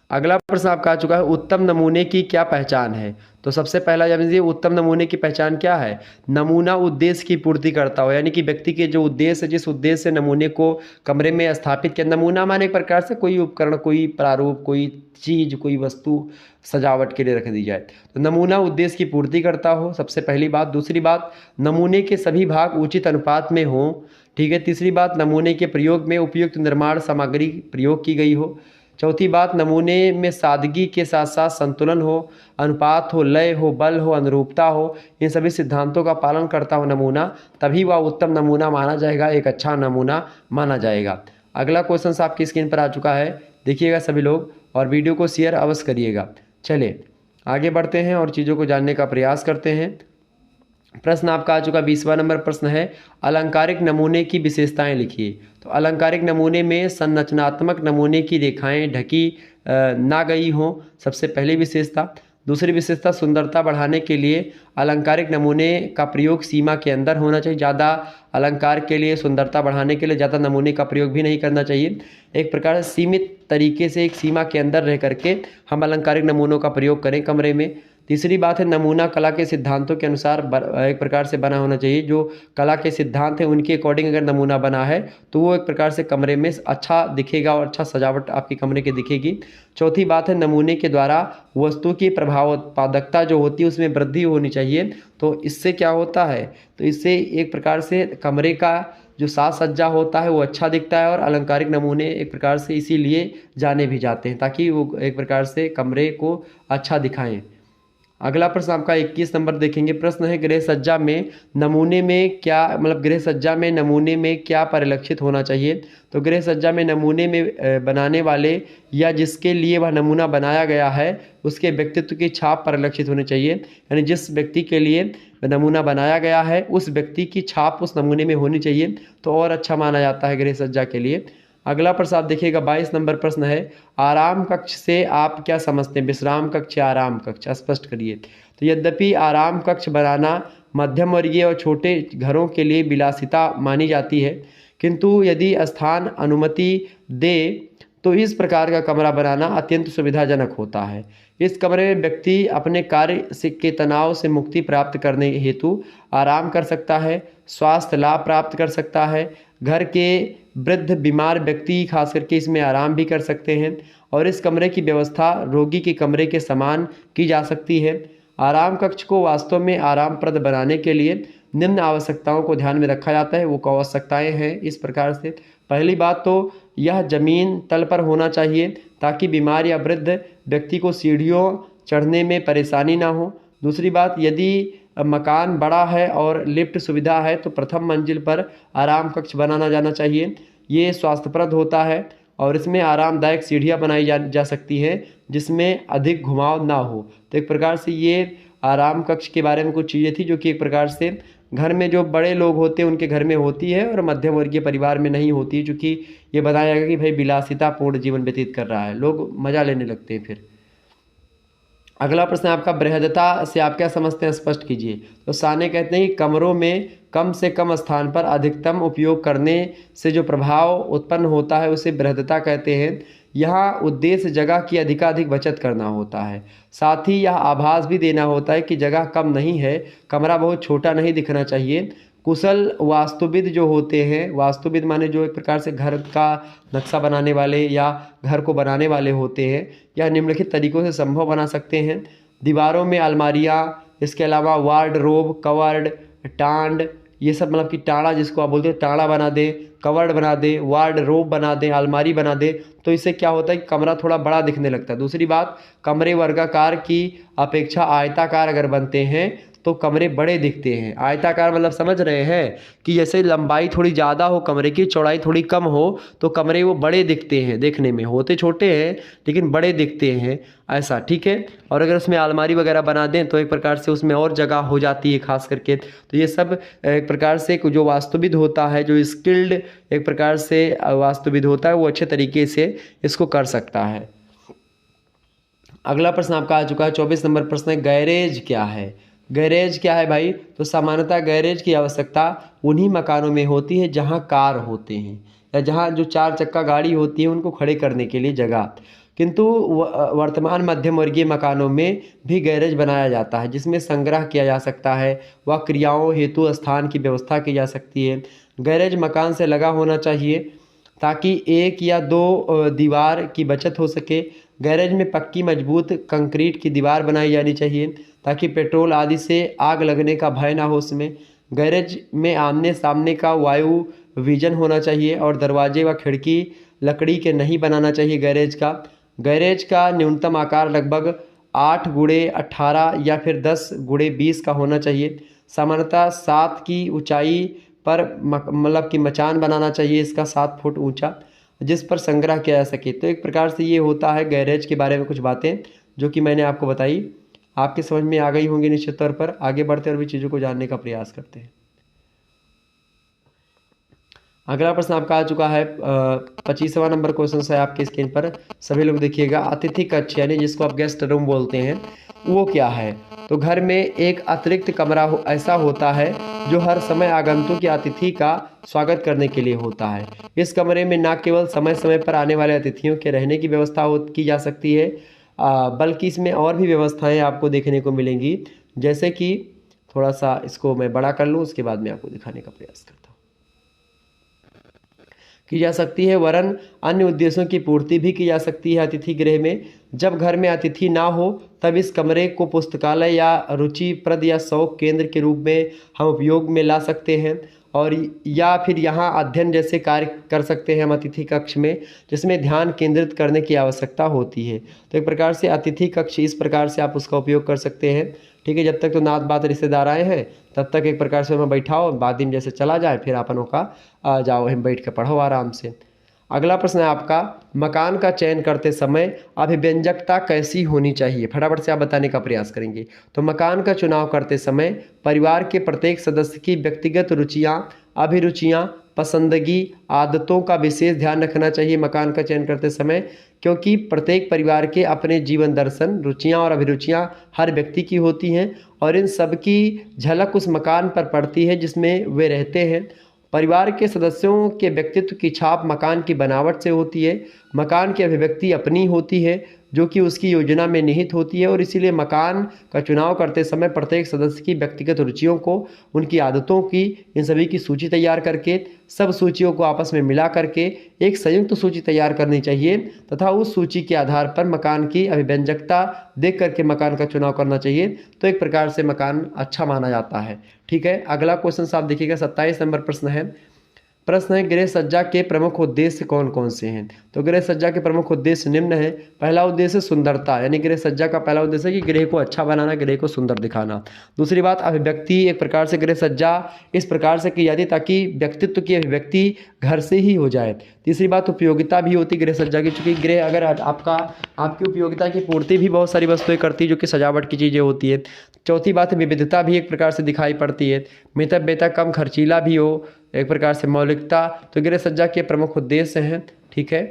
अगला प्रश्न आपका आ चुका है, उत्तम नमूने की क्या पहचान है? तो सबसे पहला जानिए उत्तम नमूने की पहचान क्या है? नमूना उद्देश्य की पूर्ति करता हो, यानी कि व्यक्ति के जो उद्देश्य है, जिस उद्देश्य से नमूने को कमरे में स्थापित किया। नमूना माने एक प्रकार से कोई उपकरण, कोई प्रारूप, कोई चीज़, कोई वस्तु सजावट के लिए रख दी जाए। तो नमूना उद्देश्य की पूर्ति करता हो, सबसे पहली बात। दूसरी बात, नमूने के सभी भाग उचित अनुपात में हों। ठीक है, तीसरी बात, नमूने के प्रयोग में उपयुक्त निर्माण सामग्री प्रयोग की गई हो। चौथी बात, नमूने में सादगी के साथ साथ संतुलन हो, अनुपात हो, लय हो, बल हो, अनुरूपता हो, इन सभी सिद्धांतों का पालन करता हो नमूना, तभी वह उत्तम नमूना माना जाएगा, एक अच्छा नमूना माना जाएगा। अगला क्वेश्चन आपकी स्क्रीन पर आ चुका है, देखिएगा सभी लोग और वीडियो को शेयर अवश्य करिएगा। चलिए आगे बढ़ते हैं और चीज़ों को जानने का प्रयास करते हैं। प्रश्न आपका आ चुका 20वां नंबर प्रश्न है, अलंकारिक नमूने की विशेषताएं लिखिए। तो अलंकारिक नमूने में संरचनात्मक नमूने की रेखाएं ढकी ना गई हों, सबसे पहली विशेषता। दूसरी विशेषता, सुंदरता बढ़ाने के लिए अलंकारिक नमूने का प्रयोग सीमा के अंदर होना चाहिए। ज़्यादा अलंकार के लिए, सुंदरता बढ़ाने के लिए ज़्यादा नमूने का प्रयोग भी नहीं करना चाहिए। एक प्रकार से सीमित तरीके से एक सीमा के अंदर रह करके हम अलंकारिक नमूनों का प्रयोग करें कमरे में। तीसरी बात है, नमूना कला के सिद्धांतों के अनुसार एक प्रकार से बना होना चाहिए। जो कला के सिद्धांत हैं उनके अकॉर्डिंग अगर नमूना बना है तो वो एक प्रकार से कमरे में अच्छा दिखेगा और अच्छा सजावट आपके कमरे की दिखेगी। चौथी बात है, नमूने के द्वारा वस्तु की प्रभाव उत्पादकता जो होती है उसमें वृद्धि होनी चाहिए। तो इससे क्या होता है, तो इससे एक प्रकार से कमरे का जो साज सज्जा होता है वो अच्छा दिखता है और अलंकारिक नमूने एक प्रकार से इसीलिए जाने भी जाते हैं ताकि वो एक प्रकार से कमरे को अच्छा दिखाएं। अगला प्रश्न आपका 21 नंबर देखेंगे। प्रश्न है, गृह सज्जा में नमूने में क्या, मतलब गृह सज्जा में नमूने में क्या परिलक्षित होना चाहिए? तो गृह सज्जा में नमूने में बनाने वाले या जिसके लिए वह नमूना बनाया गया है उसके व्यक्तित्व की छाप परिलक्षित होनी चाहिए। यानी जिस व्यक्ति के लिए नमूना बनाया गया है उस व्यक्ति की छाप उस नमूने में होनी चाहिए, तो और अच्छा माना जाता है गृह सज्जा के लिए। अगला प्रश्न आप देखिएगा 22 नंबर प्रश्न है, आराम कक्ष से आप क्या समझते हैं? विश्राम कक्ष या आराम कक्ष, स्पष्ट करिए। तो यद्यपि आराम कक्ष बनाना मध्यम वर्गीय और छोटे घरों के लिए विलासिता मानी जाती है, किंतु यदि स्थान अनुमति दे तो इस प्रकार का कमरा बनाना अत्यंत सुविधाजनक होता है। इस कमरे में व्यक्ति अपने कार्य से के तनाव से मुक्ति प्राप्त करने हेतु आराम कर सकता है, स्वास्थ्य लाभ प्राप्त कर सकता है। घर के वृद्ध बीमार व्यक्ति खास करके इसमें आराम भी कर सकते हैं और इस कमरे की व्यवस्था रोगी के कमरे के समान की जा सकती है। आराम कक्ष को वास्तव में आरामप्रद बनाने के लिए निम्न आवश्यकताओं को ध्यान में रखा जाता है। वो आवश्यकताएं हैं इस प्रकार से, पहली बात तो यह जमीन तल पर होना चाहिए ताकि बीमार या वृद्ध व्यक्ति को सीढ़ियों चढ़ने में परेशानी ना हो। दूसरी बात, यदि मकान बड़ा है और लिफ्ट सुविधा है तो प्रथम मंजिल पर आराम कक्ष बनाना जाना चाहिए। ये स्वास्थ्यप्रद होता है और इसमें आरामदायक सीढ़ियाँ बनाई जा सकती हैं जिसमें अधिक घुमाव ना हो। तो एक प्रकार से ये आराम कक्ष के बारे में कुछ चीज़ें थी जो कि एक प्रकार से घर में जो बड़े लोग होते हैं उनके घर में होती है और मध्यम वर्गीय परिवार में नहीं होती है, क्योंकि ये बताया गया कि भाई विलासितापूर्ण जीवन व्यतीत कर रहा है, लोग मज़ा लेने लगते हैं। फिर अगला प्रश्न आपका, बृहदता से आप क्या समझते हैं? स्पष्ट कीजिए। तो साने कहते हैं कि कमरों में कम से कम स्थान पर अधिकतम उपयोग करने से जो प्रभाव उत्पन्न होता है उसे बृहदता कहते हैं। यहाँ उद्देश्य जगह की अधिकाधिक बचत करना होता है, साथ ही यह आभास भी देना होता है कि जगह कम नहीं है, कमरा बहुत छोटा नहीं दिखना चाहिए। कुशल वास्तुविद जो होते हैं, वास्तुविद माने जो एक प्रकार से घर का नक्शा बनाने वाले या घर को बनाने वाले होते हैं, यह निम्नलिखित तरीकों से संभव बना सकते हैं। दीवारों में अलमारियाँ, इसके अलावा वार्डरोब, कवर्ड, टांड, ये सब मतलब कि टाड़ा जिसको आप बोलते हैं, टाड़ा बना दें, कवर्ड बना दें, वार्डरोब बना दें, अलमारी बना दें, तो इससे क्या होता है कि कमरा थोड़ा बड़ा दिखने लगता है। दूसरी बात, कमरे वर्गाकार की अपेक्षा आयताकार अगर बनते हैं तो कमरे बड़े दिखते हैं। आयताकार मतलब समझ रहे हैं कि जैसे लंबाई थोड़ी ज़्यादा हो कमरे की, चौड़ाई थोड़ी कम हो तो कमरे वो बड़े दिखते हैं, देखने में होते छोटे हैं लेकिन बड़े दिखते हैं, ऐसा, ठीक है। और अगर उसमें अलमारी वगैरह बना दें तो एक प्रकार से उसमें और जगह हो जाती है खास करके। तो ये सब एक प्रकार से जो वास्तुविद होता है, जो स्किल्ड एक प्रकार से वास्तुविद होता है, वो अच्छे तरीके से इसको कर सकता है। अगला प्रश्न आपका आ चुका है 24 नंबर प्रश्न है, गैरेज क्या है? गैरेज क्या है भाई? तो सामान्यतः गैरेज की आवश्यकता उन्हीं मकानों में होती है जहां कार होते हैं या जहां जो 4 चक्का गाड़ी होती है उनको खड़े करने के लिए जगह। किंतु वर्तमान मध्यम वर्गीय मकानों में भी गैरेज बनाया जाता है जिसमें संग्रह किया जा सकता है व क्रियाओं हेतु स्थान की व्यवस्था की जा सकती है। गैरेज मकान से लगा होना चाहिए ताकि एक या दो दीवार की बचत हो सके। गैरेज में पक्की मजबूत कंक्रीट की दीवार बनाई जानी चाहिए ताकि पेट्रोल आदि से आग लगने का भय ना हो उसमें। गैरेज में आमने सामने का वायु विजन होना चाहिए और दरवाजे व खिड़की लकड़ी के नहीं बनाना चाहिए गैरेज का। गैरेज का न्यूनतम आकार लगभग 8x18 या फिर 10x20 का होना चाहिए। सामान्यतः 7 की ऊंचाई पर मतलब कि मचान बनाना चाहिए इसका 7 फुट ऊंचा, जिस पर संग्रह किया जा सके। तो एक प्रकार से ये होता है गैरेज के बारे में कुछ बातें जो कि मैंने आपको बताई, आपके समझ में आ गई होंगी निश्चित तौर पर। आगे बढ़ते और भी चीज़ों को जानने का प्रयास करते हैं। अगला प्रश्न आपका आ चुका है 25वां नंबर क्वेश्चन है आपके स्क्रीन पर, सभी लोग देखिएगा। अतिथि कक्ष यानी जिसको आप गेस्ट रूम बोलते हैं वो क्या है? तो घर में एक अतिरिक्त कमरा ऐसा होता है जो हर समय आगंतुक या अतिथि का स्वागत करने के लिए होता है। इस कमरे में न केवल समय समय पर आने वाले अतिथियों के रहने की व्यवस्था की जा सकती है बल्कि इसमें और भी व्यवस्थाएं आपको देखने को मिलेंगी, जैसे कि थोड़ा सा इसको मैं बड़ा कर लूँ उसके बाद में आपको दिखाने का प्रयास करता हूँ, की जा सकती है। वरन अन्य उद्देश्यों की पूर्ति भी की जा सकती है अतिथि गृह में। जब घर में अतिथि ना हो तब इस कमरे को पुस्तकालय या रुचिप्रद या शौक केंद्र के रूप में हम उपयोग में ला सकते हैं और या फिर यहाँ अध्ययन जैसे कार्य कर सकते हैं हम अतिथि कक्ष में, जिसमें ध्यान केंद्रित करने की आवश्यकता होती है। तो एक प्रकार से अतिथि कक्ष इस प्रकार से आप उसका उपयोग कर सकते हैं, ठीक है। जब तक तो नात बात रिश्तेदार आए हैं तब तक एक प्रकार से हमें बैठाओ, बाद दिन जैसे चला जाए फिर अपनों का जाओ हम बैठ के पढ़ो आराम से। अगला प्रश्न है आपका, मकान का चयन करते समय अभिव्यंजकता कैसी होनी चाहिए? फटाफट से आप बताने का प्रयास करेंगे। तो मकान का चुनाव करते समय परिवार के प्रत्येक सदस्य की व्यक्तिगत रुचियाँ, अभिरुचियाँ, पसंदगी आदतों का विशेष ध्यान रखना चाहिए मकान का चयन करते समय, क्योंकि प्रत्येक परिवार के अपने जीवन दर्शन, रुचियां और अभिरुचियां हर व्यक्ति की होती हैं और इन सब की झलक उस मकान पर पड़ती है जिसमें वे रहते हैं। परिवार के सदस्यों के व्यक्तित्व की छाप मकान की बनावट से होती है। मकान की अभिव्यक्ति अपनी होती है जो कि उसकी योजना में निहित होती है और इसीलिए मकान का चुनाव करते समय प्रत्येक सदस्य की व्यक्तिगत रुचियों को, उनकी आदतों की, इन सभी की सूची तैयार करके, सब सूचियों को आपस में मिला करके एक संयुक्त सूची तैयार करनी चाहिए तथा उस सूची के आधार पर मकान की अभिव्यंजकता देख करके मकान का चुनाव करना चाहिए। तो एक प्रकार से मकान अच्छा माना जाता है। ठीक है, अगला क्वेश्चन आप देखिएगा, 27 नंबर प्रश्न है। गृह सज्जा के प्रमुख उद्देश्य कौन कौन से हैं? तो गृह सज्जा के प्रमुख उद्देश्य निम्न है। पहला उद्देश्य सुंदरता, यानी गृह सज्जा का पहला उद्देश्य है कि गृह को अच्छा बनाना, गृह को सुंदर दिखाना। दूसरी बात अभिव्यक्ति, एक प्रकार से गृह सज्जा इस प्रकार से की जाती ताकि व्यक्तित्व की अभिव्यक्ति घर से ही हो जाए। तीसरी बात उपयोगिता भी होती गृह सज्जा की, चूँकि गृह अगर आपकी उपयोगिता की पूर्ति भी बहुत सारी वस्तुएं करती है जो कि सजावट की चीज़ें होती है। चौथी बात है विविधता भी एक प्रकार से दिखाई पड़ती है। मितव्ययता, कम खर्चीला भी हो, एक प्रकार से मौलिकता, तो गृह सज्जा के प्रमुख उद्देश्य हैं। ठीक है,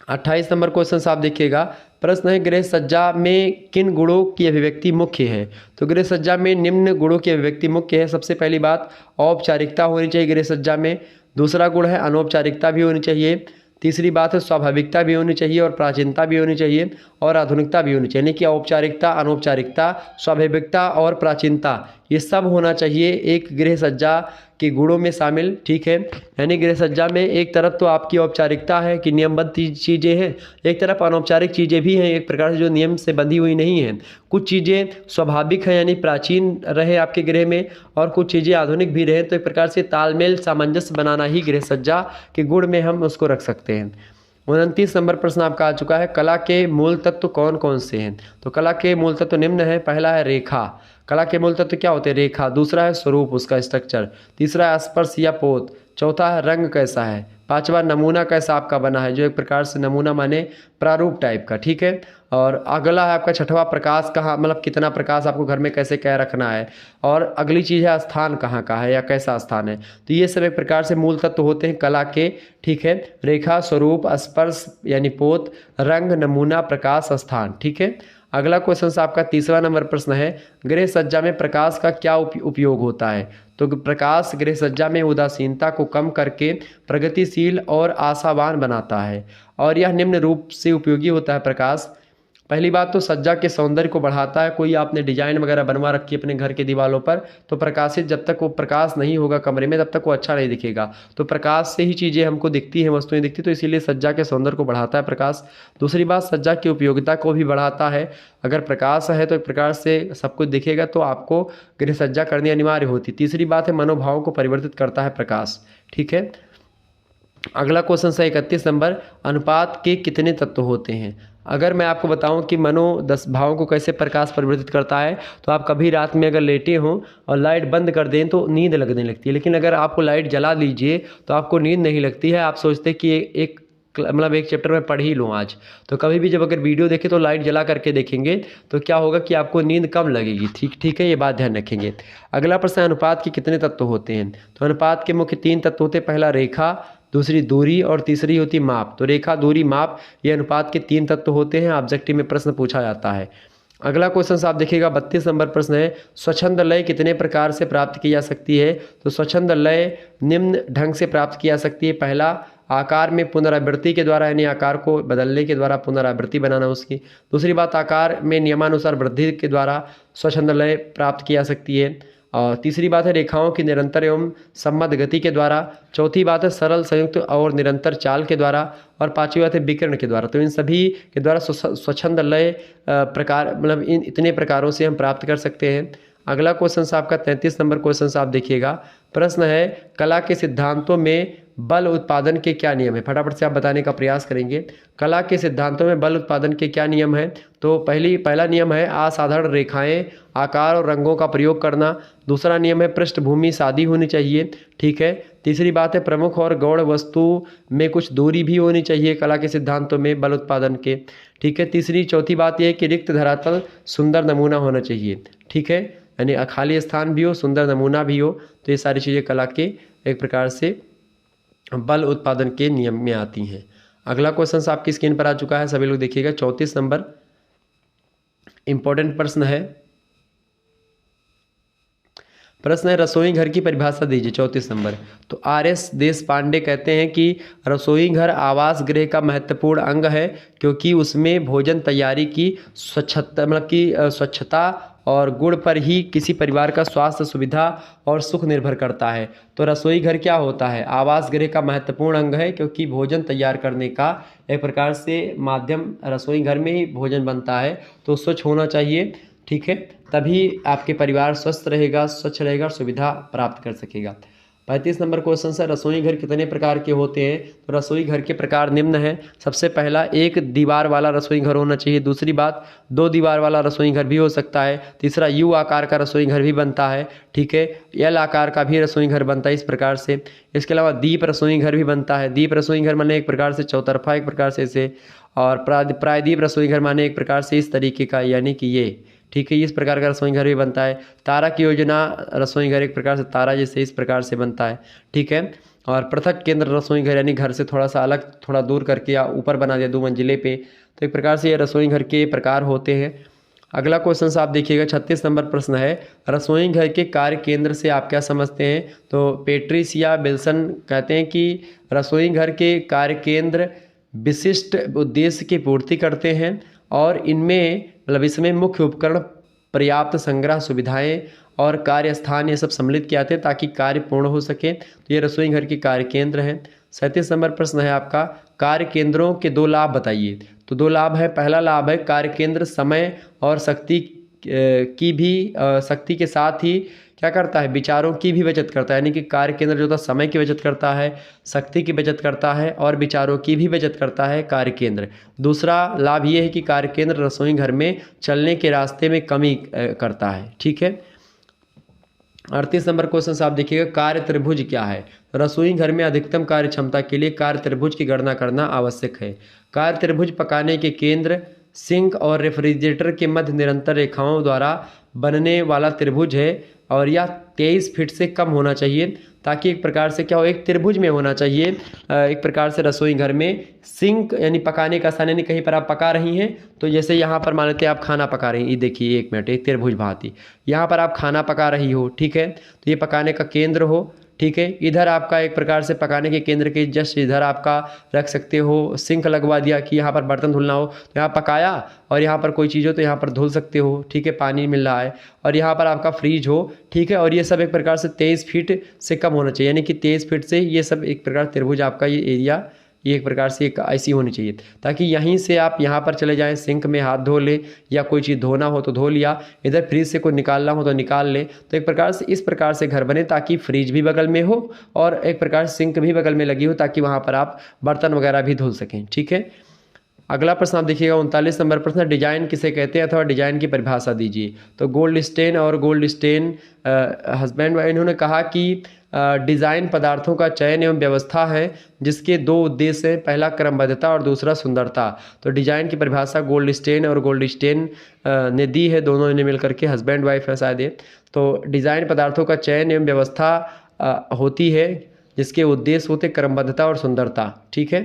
28 नंबर क्वेश्चन आप देखिएगा। प्रश्न है गृह सज्जा में किन गुणों की अभिव्यक्ति मुख्य है? तो गृह सज्जा में निम्न गुणों की अभिव्यक्ति मुख्य है। सबसे पहली बात औपचारिकता होनी चाहिए गृह सज्जा में। दूसरा गुण है अनौपचारिकता भी होनी चाहिए। तीसरी बात है स्वाभाविकता भी होनी चाहिए और प्राचीनता भी होनी चाहिए और आधुनिकता भी होनी चाहिए। यानी कि औपचारिकता, अनौपचारिकता, स्वाभाविकता और प्राचीनता, ये सब होना चाहिए एक गृह सज्जा के गुणों में शामिल। ठीक है, यानी गृह सज्जा में एक तरफ तो आपकी औपचारिकता है कि नियमबद्ध चीज़ें हैं, एक तरफ अनौपचारिक चीज़ें भी हैं एक प्रकार से जो नियम से बंधी हुई नहीं हैं। कुछ चीज़ें स्वाभाविक हैं यानी प्राचीन रहे आपके गृह में और कुछ चीज़ें आधुनिक भी रहे, तो एक प्रकार से तालमेल, सामंजस्य बनाना ही गृह सज्जा के गुण में हम उसको रख सकते हैं। 29 नंबर प्रश्न आपका आ चुका है। कला के मूल तत्व कौन कौन से हैं? तो कला के मूल तत्व निम्न है। पहला है रेखा, कला के मूल तत्व क्या होते हैं? रेखा। दूसरा है स्वरूप, उसका स्ट्रक्चर। तीसरा है स्पर्श या पोत। चौथा है रंग कैसा है। पांचवा नमूना कैसा आपका बना है, जो एक प्रकार से नमूना माने प्रारूप टाइप का। ठीक है, और अगला है आपका छठवां प्रकाश कहाँ, मतलब कितना प्रकाश आपको घर में कैसे क्या रखना है। और अगली चीज़ है स्थान कहाँ का है या कैसा स्थान है। तो ये सब एक प्रकार से मूल तत्व होते हैं कला के। ठीक है, रेखा, स्वरूप, स्पर्श यानी पोत, रंग, नमूना, प्रकाश, स्थान। ठीक है, अगला क्वेश्चन आपका 30वां नंबर प्रश्न है। गृह सज्जा में प्रकाश का क्या उपयोग होता है? तो प्रकाश गृह सज्जा में उदासीनता को कम करके प्रगतिशील और आशावान बनाता है और यह निम्न रूप से उपयोगी होता है प्रकाश। पहली बात तो सज्जा के सौंदर्य को बढ़ाता है। कोई आपने डिजाइन वगैरह बनवा रखी है अपने घर के दीवारों पर, तो प्रकाशित जब तक वो प्रकाश नहीं होगा कमरे में तब तक वो अच्छा नहीं दिखेगा। तो प्रकाश से ही चीज़ें हमको दिखती हैं, वस्तुएं दिखती, तो इसीलिए सज्जा के सौंदर्य को बढ़ाता है प्रकाश। दूसरी बात सज्जा की उपयोगिता को भी बढ़ाता है। अगर प्रकाश है तो एक प्रकार से सब कुछ दिखेगा तो आपको गृह सज्जा करनी अनिवार्य होती। तीसरी बात है मनोभावों को परिवर्तित करता है प्रकाश। ठीक है, अगला क्वेश्चन है 31 नंबर। अनुपात के कितने तत्व होते हैं? अगर मैं आपको बताऊं कि मनो 10 भावों को कैसे प्रकाश परिवर्तित करता है, तो आप कभी रात में अगर लेटे हों और लाइट बंद कर दें तो नींद लगने लगती है, लेकिन अगर आपको लाइट जला लीजिए तो आपको नींद नहीं लगती है। आप सोचते कि एक चैप्टर में पढ़ ही लूँ आज। तो कभी भी जब अगर वीडियो देखें तो लाइट जला करके देखेंगे तो क्या होगा कि आपको नींद कम लगेगी। ठीक है, ये बात ध्यान रखेंगे। अगला प्रश्न, अनुपात के कितने तत्व होते हैं? तो अनुपात के मुख्य 3 तत्व होते हैं। पहला रेखा, दूसरी दूरी और तीसरी होती माप। तो रेखा, दूरी, माप, ये अनुपात के 3 तत्व होते हैं। ऑब्जेक्टिव में प्रश्न पूछा जाता है। अगला क्वेश्चन आप देखिएगा 32 नंबर प्रश्न है। स्वच्छंद लय कितने प्रकार से प्राप्त की जा सकती है? तो स्वच्छंद लय निम्न ढंग से प्राप्त की जा सकती है। पहला, आकार में पुनरावृत्ति के द्वारा, यानी आकार को बदलने के द्वारा पुनरावृत्ति बनाना उसकी। दूसरी बात, आकार में नियमानुसार वृद्धि के द्वारा स्वच्छंद लय प्राप्त की जा सकती है। और तीसरी बात है रेखाओं की निरंतर एवं सम्मत गति के द्वारा। चौथी बात है सरल, संयुक्त और निरंतर चाल के द्वारा। और पांचवी बात है विकिरण के द्वारा। तो इन सभी के द्वारा स्वच्छंद लय प्रकार, मतलब इन इतने प्रकारों से हम प्राप्त कर सकते हैं। अगला क्वेश्चन आपका 33 नंबर क्वेश्चन आप देखिएगा। प्रश्न है कला के सिद्धांतों में बल उत्पादन के क्या नियम है? फटाफट से आप बताने का प्रयास करेंगे। कला के सिद्धांतों में बल उत्पादन के क्या नियम है? तो पहला नियम है असाधारण रेखाएं, आकार और रंगों का प्रयोग करना। दूसरा नियम है पृष्ठभूमि सादी होनी चाहिए। ठीक है, तीसरी बात है प्रमुख और गौण वस्तु में कुछ दूरी भी होनी चाहिए कला के सिद्धांतों में बल उत्पादन के। ठीक है, चौथी बात यह है कि रिक्त धरातल सुंदर नमूना होना चाहिए। ठीक है, यानी खाली स्थान भी हो, सुंदर नमूना भी हो। तो ये सारी चीज़ें कला के एक प्रकार से बल उत्पादन के नियम में आती हैं। अगला क्वेश्चन आपकी स्क्रीन पर आ चुका है, सभी लोग देखिएगा। 34 नंबर इंपॉर्टेंट प्रश्न है। प्रश्न है रसोई घर की परिभाषा दीजिए। 34 नंबर। तो आर.एस. देशपांडे कहते हैं कि रसोई घर आवास गृह का महत्वपूर्ण अंग है, क्योंकि उसमें भोजन तैयारी की स्वच्छता स्वच्छता और गुण पर ही किसी परिवार का स्वास्थ्य, सुविधा और सुख निर्भर करता है। तो रसोई घर क्या होता है? आवास गृह का महत्वपूर्ण अंग है, क्योंकि भोजन तैयार करने का एक प्रकार से माध्यम रसोई घर में ही भोजन बनता है, तो स्वच्छ होना चाहिए। ठीक है, तभी आपके परिवार स्वस्थ रहेगा, स्वच्छ रहेगा और सुविधा प्राप्त कर सकेगा। 35 नंबर क्वेश्चन है रसोई घर कितने प्रकार के होते हैं? तो रसोई घर के प्रकार निम्न है। सबसे पहला, एक दीवार वाला रसोई घर होना चाहिए। दूसरी बात, दो दीवार वाला रसोई घर भी हो सकता है। तीसरा, यू आकार का रसोई घर भी बनता है। ठीक है, एल आकार का भी रसोई घर बनता है इस प्रकार से। इसके अलावा दीप रसोई घर भी बनता है। दीप रसोई घर माने एक प्रकार से चौतरफा, एक प्रकार से इसे, और प्रायद्वीप रसोई घर माने एक प्रकार से इस तरीके का, यानी कि ये। ठीक है, इस प्रकार का रसोई घर भी बनता है। तारा की योजना रसोई घर एक प्रकार से तारा जैसे इस प्रकार से बनता है। ठीक है, और पृथक केंद्र रसोई घर यानी घर से थोड़ा सा अलग, थोड़ा दूर करके या ऊपर बना दिया 2 मंजिले पे, तो एक प्रकार से ये रसोई घर के प्रकार होते हैं। अगला क्वेश्चन आप देखिएगा, 36 नंबर प्रश्न है रसोई घर के कार्य केंद्र से आप क्या समझते हैं? तो पेट्रिसिया विल्सन कहते हैं कि रसोई घर के कार्य केंद्र विशिष्ट उद्देश्य की पूर्ति करते हैं, और इनमें मतलब इसमें मुख्य उपकरण, पर्याप्त संग्रह सुविधाएं और कार्य स्थान ये सब सम्मिलित किए जाते हैं ताकि कार्य पूर्ण हो सके। तो ये रसोई घर के कार्य केंद्र हैं। 37 नंबर प्रश्न है आपका, कार्य केंद्रों के 2 लाभ बताइए। तो 2 लाभ है। पहला लाभ है कार्य केंद्र समय और शक्ति शक्ति के साथ ही क्या करता है? विचारों की भी बचत करता है। यानी कि कार्य केंद्र जो होता है समय की बचत करता है, शक्ति की बचत करता है और विचारों की भी बचत करता है कार्य केंद्र। दूसरा लाभ ये है कि कार्य केंद्र रसोई घर में चलने के रास्ते में कमी करता है। ठीक है, 38 नंबर क्वेश्चन आप देखिएगा, कार्य त्रिभुज क्या है? रसोई घर में अधिकतम कार्य क्षमता के लिए कार्य त्रिभुज की गणना करना आवश्यक है। कार्य त्रिभुज पकाने के केंद्र, सिंक और रेफ्रिजरेटर के मध्य निरंतर रेखाओं द्वारा बनने वाला त्रिभुज है, और यह 23 फीट से कम होना चाहिए, ताकि एक प्रकार से क्या हो, एक त्रिभुज में होना चाहिए। एक प्रकार से रसोई घर में सिंक यानी पकाने का स्थान, यानी कहीं पर आप पका रही हैं, तो जैसे यहाँ पर मान लेते हैं आप खाना पका रही हैं, ये देखिए 1 मिनट, एक त्रिभुज भांति यहाँ पर आप खाना पका रही हो। ठीक है, तो ये पकाने का केंद्र हो। ठीक है, इधर आपका एक प्रकार से पकाने के केंद्र के जस्ट इधर आपका रख सकते हो, सिंक लगवा दिया कि यहाँ पर बर्तन धुलना हो तो यहाँ पकाया, और यहाँ पर कोई चीज़ हो तो यहाँ पर धुल सकते हो। ठीक है, पानी मिल रहा है, और यहाँ पर आपका फ्रीज हो। ठीक है, और ये सब एक प्रकार से 23 फीट से कम होना चाहिए, यानी कि 23 फीट से ये सब एक प्रकार त्रिभुज आपका ये एरिया, ये एक प्रकार से एक ऐसी होनी चाहिए, ताकि यहीं से आप यहाँ पर चले जाएं, सिंक में हाथ धो लें, या कोई चीज़ धोना हो तो धो लिया, इधर फ्रिज से कोई निकालना हो तो निकाल लें। तो एक प्रकार से इस प्रकार से घर बने ताकि फ्रिज भी बगल में हो और एक प्रकार से सिंक भी बगल में लगी हो, ताकि वहाँ पर आप बर्तन वगैरह भी धुल सकें। ठीक है, अगला प्रश्न आप देखिएगा, 39 नंबर प्रश्न, डिजाइन किसे कहते हैं अथवा डिजाइन की परिभाषा दीजिए। तो गोल्ड स्टेन और गोल्ड स्टेन हस्बैंड वाइफ इन्होंने कहा कि डिज़ाइन पदार्थों का चयन एवं व्यवस्था है जिसके 2 उद्देश्य हैं, पहला क्रमबद्धता और दूसरा सुंदरता। तो डिजाइन की परिभाषा गोल्ड स्टेन और गोल्ड स्टेन ने दी है, दोनों ने मिलकर के, हस्बैंड वाइफ है शायद ये। तो डिज़ाइन पदार्थों का चयन एवं व्यवस्था होती है जिसके उद्देश्य होते क्रमबद्धता और सुंदरता। ठीक है,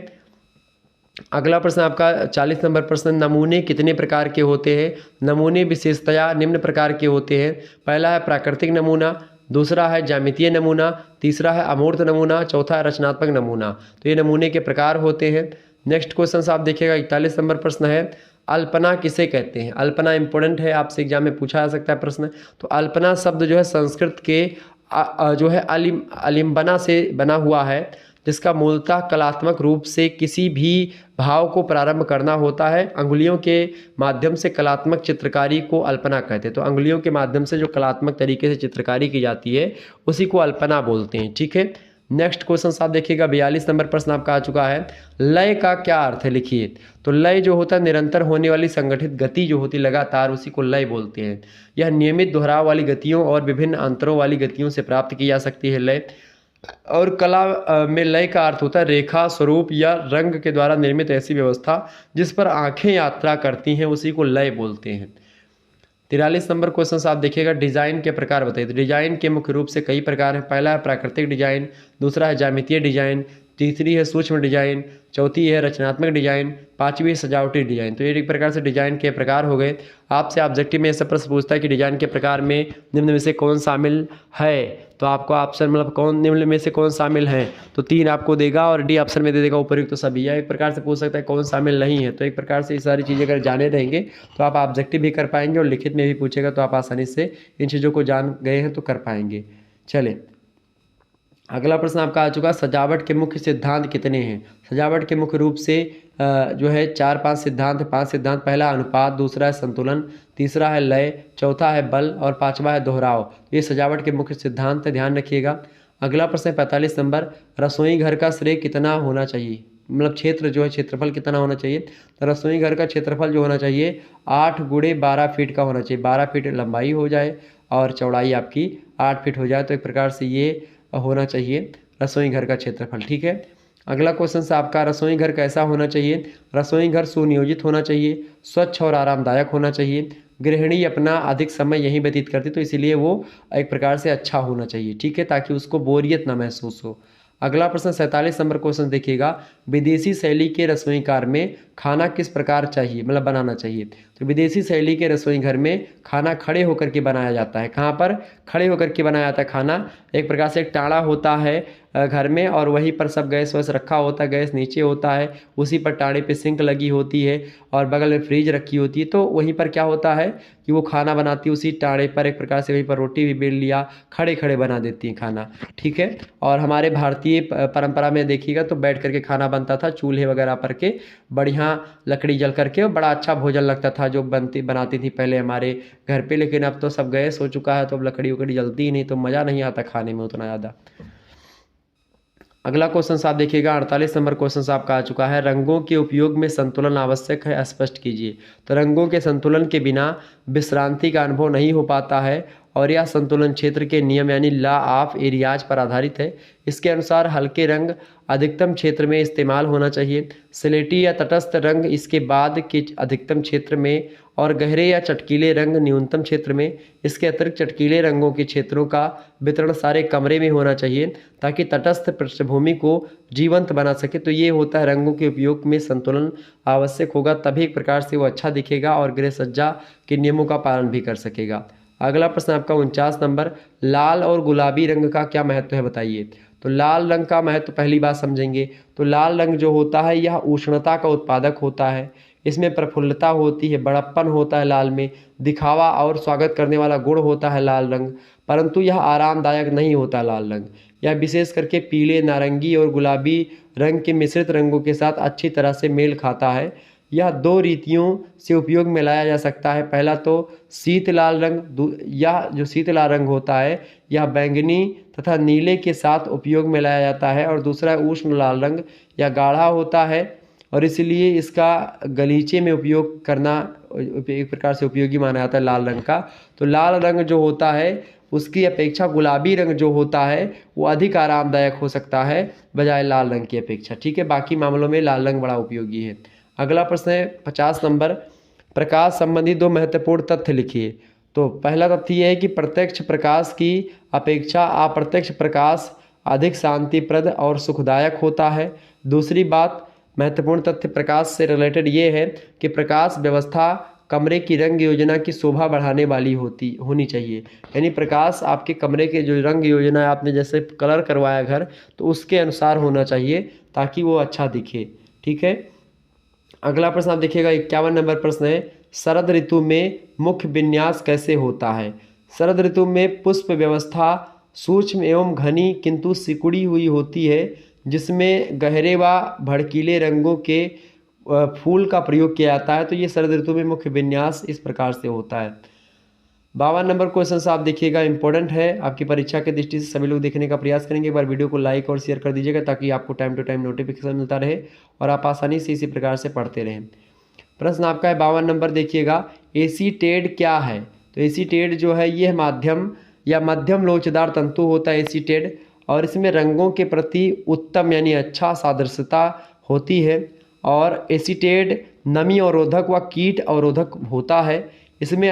अगला प्रश्न आपका 40 नंबर प्रश्न, नमूने कितने प्रकार के होते हैं? नमूने विशेषतया निम्न प्रकार के होते हैं। पहला है प्राकृतिक नमूना, दूसरा है ज्यामितीय नमूना, तीसरा है अमूर्त नमूना, चौथा है रचनात्मक नमूना। तो ये नमूने के प्रकार होते हैं। नेक्स्ट क्वेश्चन आप देखिएगा, 41 नंबर प्रश्न है, अल्पना किसे कहते हैं? अल्पना इंपॉर्टेंट है, आपसे एग्जाम में पूछा जा सकता है प्रश्न। तो अल्पना शब्द जो है संस्कृत के जो है अलिम्बना से बना हुआ है, जिसका मूलतः कलात्मक रूप से किसी भी भाव को प्रारंभ करना होता है। अंगुलियों के माध्यम से कलात्मक चित्रकारी को अल्पना कहते हैं। तो अंगुलियों के माध्यम से जो कलात्मक तरीके से चित्रकारी की जाती है उसी को अल्पना बोलते हैं। ठीक है, नेक्स्ट क्वेश्चन आप देखिएगा, 42 नंबर प्रश्न आपका आ चुका है, लय का क्या अर्थ है लिखिए। तो लय जो होता है निरंतर होने वाली संगठित गति जो होती है लगातार, उसी को लय बोलते हैं। यह नियमित दोहराव वाली गतियों और विभिन्न अंतरों वाली गतियों से प्राप्त की जा सकती है लय। और कला में लय का अर्थ होता है रेखा, स्वरूप या रंग के द्वारा निर्मित ऐसी व्यवस्था जिस पर आंखें यात्रा करती हैं, उसी को लय बोलते हैं। 43 नंबर क्वेश्चन आप देखिएगा, डिजाइन के प्रकार बताइए। तो डिजाइन के मुख्य रूप से कई प्रकार हैं। पहला है प्राकृतिक डिजाइन, दूसरा है ज्यामितीय डिजाइन, तीसरी है सूक्ष्म डिजाइन, चौथी है रचनात्मक डिजाइन, पांचवी है सजावटी डिजाइन। तो ये एक प्रकार से डिजाइन के प्रकार हो गए। आपसे ऑब्जेक्टिव में ऐसा प्रश्न पूछता है कि डिजाइन के प्रकार में निम्न में से कौन शामिल है, तो आपको ऑप्शन मतलब कौन निम्न में से कौन शामिल है, तो 3 आपको देगा और डी ऑप्शन में दे देगा उपयुक्त तो सभी। या एक प्रकार से पूछ सकता है कौन शामिल नहीं है। तो एक प्रकार से ये सारी चीज़ें अगर जाने रहेंगे तो आप ऑब्जेक्टिव भी कर पाएंगे और लिखित में भी पूछेगा तो आप आसानी से इन चीज़ों को जान गए हैं तो कर पाएंगे। चले अगला प्रश्न आपका आ चुका, सजावट के मुख्य सिद्धांत कितने हैं। सजावट के मुख्य रूप से जो है 4-5 सिद्धांत, 5 सिद्धांत। पहला अनुपात, दूसरा है संतुलन, तीसरा है लय, चौथा है बल और पांचवा है दोहराव। ये सजावट के मुख्य सिद्धांत है, ध्यान रखिएगा। अगला प्रश्न 45 नंबर, रसोई घर का श्रेय कितना होना चाहिए, मतलब क्षेत्र जो है क्षेत्रफल कितना होना चाहिए। तो रसोई घर का क्षेत्रफल जो होना चाहिए 8 × 12 फीट का होना चाहिए। 12 फीट लंबाई हो जाए और चौड़ाई आपकी 8 फीट हो जाए। तो एक प्रकार से ये होना चाहिए रसोई घर का क्षेत्रफल। ठीक है, अगला क्वेश्चन से आपका, रसोई घर कैसा होना चाहिए। रसोई घर सुनियोजित होना चाहिए, स्वच्छ और आरामदायक होना चाहिए। गृहिणी अपना अधिक समय यहीं व्यतीत करती, तो इसीलिए वो एक प्रकार से अच्छा होना चाहिए। ठीक है, ताकि उसको बोरियत ना महसूस हो। अगला प्रश्न 47 नंबर क्वेश्चन देखिएगा, विदेशी शैली के रसोई घर में खाना किस प्रकार चाहिए, मतलब बनाना चाहिए। तो विदेशी शैली के रसोई घर में खाना खड़े होकर के बनाया जाता है। कहाँ पर खड़े होकर के बनाया जाता है खाना, एक प्रकार से एक टाड़ा होता है घर में और वहीं पर सब गैस वैस रखा होता है, गैस नीचे होता है, उसी पर टाड़े पे सिंक लगी होती है और बगल में फ्रिज रखी होती है। तो वहीं पर क्या होता है कि वो खाना बनाती है उसी टाड़े पर, एक प्रकार से वहीं पर रोटी भी बेल लिया, खड़े खड़े बना देती हैं खाना। ठीक है, और हमारे भारतीय परंपरा में देखिएगा तो बैठ करके खाना बनता था, चूल्हे वगैरह पर के बढ़िया लकड़ी जल करके, और बड़ा अच्छा भोजन लगता था जो बनाती थी पहले हमारे घर पे। लेकिन अब तो सब गैस हो चुका है तो अब लकड़ी वकड़ी जलती ही नहीं, तो मज़ा नहीं आता खाने में उतना ज़्यादा। अगला क्वेश्चन आप देखिएगा, 48 नंबर क्वेश्चन आपका आ चुका है, रंगों के उपयोग में संतुलन आवश्यक है, स्पष्ट कीजिए। तो रंगों के संतुलन के बिना विश्रांति का अनुभव नहीं हो पाता है और यह संतुलन क्षेत्र के नियम यानी लॉ ऑफ एरियाज पर आधारित है। इसके अनुसार हल्के रंग अधिकतम क्षेत्र में इस्तेमाल होना चाहिए, स्लेटी या तटस्थ रंग इसके बाद के अधिकतम क्षेत्र में और गहरे या चटकीले रंग न्यूनतम क्षेत्र में। इसके अतिरिक्त चटकीले रंगों के क्षेत्रों का वितरण सारे कमरे में होना चाहिए ताकि तटस्थ पृष्ठभूमि को जीवंत बना सके। तो ये होता है रंगों के उपयोग में संतुलन आवश्यक होगा, तभी एक प्रकार से वो अच्छा दिखेगा और गृह सज्जा के नियमों का पालन भी कर सकेगा। अगला प्रश्न आपका 49 नंबर, लाल और गुलाबी रंग का क्या महत्व है बताइए। तो लाल रंग का महत्व पहली बात समझेंगे तो लाल रंग जो होता है यह उष्णता का उत्पादक होता है, इसमें प्रफुल्लता होती है, बड़प्पन होता है लाल में, दिखावा और स्वागत करने वाला गुण होता है लाल रंग, परंतु यह आरामदायक नहीं होता लाल रंग। यह विशेष करके पीले, नारंगी और गुलाबी रंग के मिश्रित रंगों के साथ अच्छी तरह से मेल खाता है। यह 2 रीतियों से उपयोग में लाया जा सकता है। पहला तो शीत लाल रंग, यह जो शीत लाल रंग होता है यह बैंगनी तथा नीले के साथ उपयोग में लाया जाता है, और दूसरा उष्ण लाल रंग, यह गाढ़ा होता है और इसलिए इसका गलीचे में उपयोग करना एक प्रकार से उपयोगी माना जाता है लाल रंग का। तो लाल रंग जो होता है उसकी अपेक्षा गुलाबी रंग जो होता है वो अधिक आरामदायक हो सकता है बजाय लाल रंग की अपेक्षा। ठीक है, बाकी मामलों में लाल रंग बड़ा उपयोगी है। अगला प्रश्न है 50 नंबर, प्रकाश संबंधी 2 महत्वपूर्ण तथ्य लिखिए। तो पहला तथ्य यह है कि प्रत्यक्ष प्रकाश की अपेक्षा अप्रत्यक्ष प्रकाश अधिक शांतिप्रद और सुखदायक होता है। दूसरी बात महत्वपूर्ण तथ्य प्रकाश से रिलेटेड ये है कि प्रकाश व्यवस्था कमरे की रंग योजना की शोभा बढ़ाने वाली होनी चाहिए। यानी प्रकाश आपके कमरे के जो रंग योजना है, आपने जैसे कलर करवाया घर, तो उसके अनुसार होना चाहिए ताकि वो अच्छा दिखे। ठीक है, अगला प्रश्न आप देखिएगा 51 नंबर प्रश्न है, शरद ऋतु में मुख्य विन्यास कैसे होता है। शरद ऋतु में पुष्प व्यवस्था सूक्ष्म एवं घनी किंतु सिकुड़ी हुई होती है, जिसमें गहरे व भड़कीले रंगों के फूल का प्रयोग किया जाता है। तो ये शरद ऋतु में मुख्य विन्यास इस प्रकार से होता है। 52 नंबर क्वेश्चन आप देखिएगा, इंपॉर्टेंट है, आपकी परीक्षा की दृष्टि से सभी लोग देखने का प्रयास करेंगे। एक बार वीडियो को लाइक और शेयर कर दीजिएगा ताकि आपको टाइम टू टाइम नोटिफिकेशन मिलता रहे और आप आसानी से इसी प्रकार से पढ़ते रहें। प्रश्न आपका है 52 नंबर, देखिएगा, एसीटेट क्या है। तो एसीटेट जो है यह माध्यम या मध्यम लोचदार तंतु होता है एसीटेट, और इसमें रंगों के प्रति उत्तम यानी अच्छा सादृश्यता होती है, और एसीटेट नमी अवरोधक व कीट अवरोधक होता है। इसमें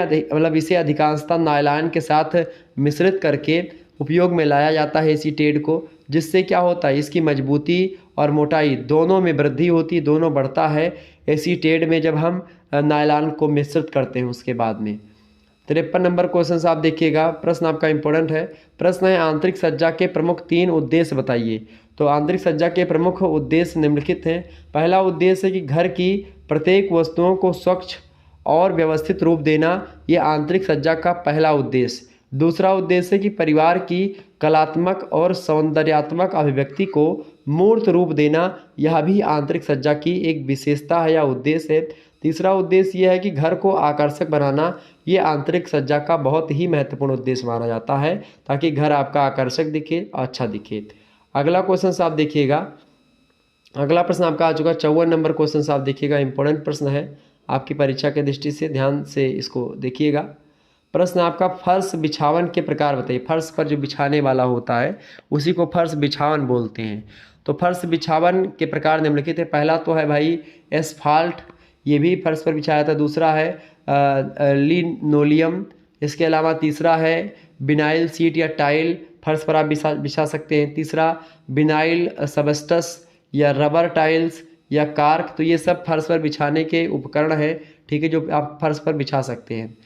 इसे अधिकांशतः नायलॉन के साथ मिश्रित करके उपयोग में लाया जाता है एसीटेट को, जिससे क्या होता है इसकी मजबूती और मोटाई दोनों में वृद्धि होती, दोनों बढ़ता है एसीटेट में जब हम नायलॉन को मिश्रित करते हैं उसके बाद में। 53 नंबर क्वेश्चन से आप देखिएगा, प्रश्न आपका इंपॉर्टेंट है। प्रश्न है आंतरिक सज्जा के प्रमुख 3 उद्देश्य बताइए। तो आंतरिक सज्जा के प्रमुख उद्देश्य निम्नलिखित हैं। पहला उद्देश्य है कि घर की प्रत्येक वस्तुओं को स्वच्छ और व्यवस्थित रूप देना, ये आंतरिक सज्जा का पहला उद्देश्य। दूसरा उद्देश्य है कि परिवार की कलात्मक और सौंदर्यात्मक अभिव्यक्ति को मूर्त रूप देना, यह भी आंतरिक सज्जा की एक विशेषता है या उद्देश्य है। तीसरा उद्देश्य यह है कि घर को आकर्षक बनाना, ये आंतरिक सज्जा का बहुत ही महत्वपूर्ण उद्देश्य माना जाता है, ताकि घर आपका आकर्षक दिखे, अच्छा दिखे। अगला क्वेश्चन से आप देखिएगा, अगला प्रश्न आपका आ चुका 54 नंबर क्वेश्चन से आप देखिएगा, इंपॉर्टेंट प्रश्न है आपकी परीक्षा के दृष्टि से, ध्यान से इसको देखिएगा। प्रश्न आपका फर्श बिछावन के प्रकार बताइए। फर्श पर जो बिछाने वाला होता है उसी को फर्श बिछावन बोलते हैं। तो फर्श बिछावन के प्रकार निम्नलिखित है। पहला तो है भाई एस्फाल्ट, ये भी फर्श पर बिछाया था। दूसरा है लिनोलियम। इसके अलावा तीसरा है बिनाइल सीट या टाइल, फर्श पर आप बिछा सकते हैं। तीसरा बिनाइल सबस्टस या रबर टाइल्स या कार्क, तो ये सब फर्श पर बिछाने के उपकरण हैं, ठीक है, जो आप फर्श पर बिछा सकते हैं।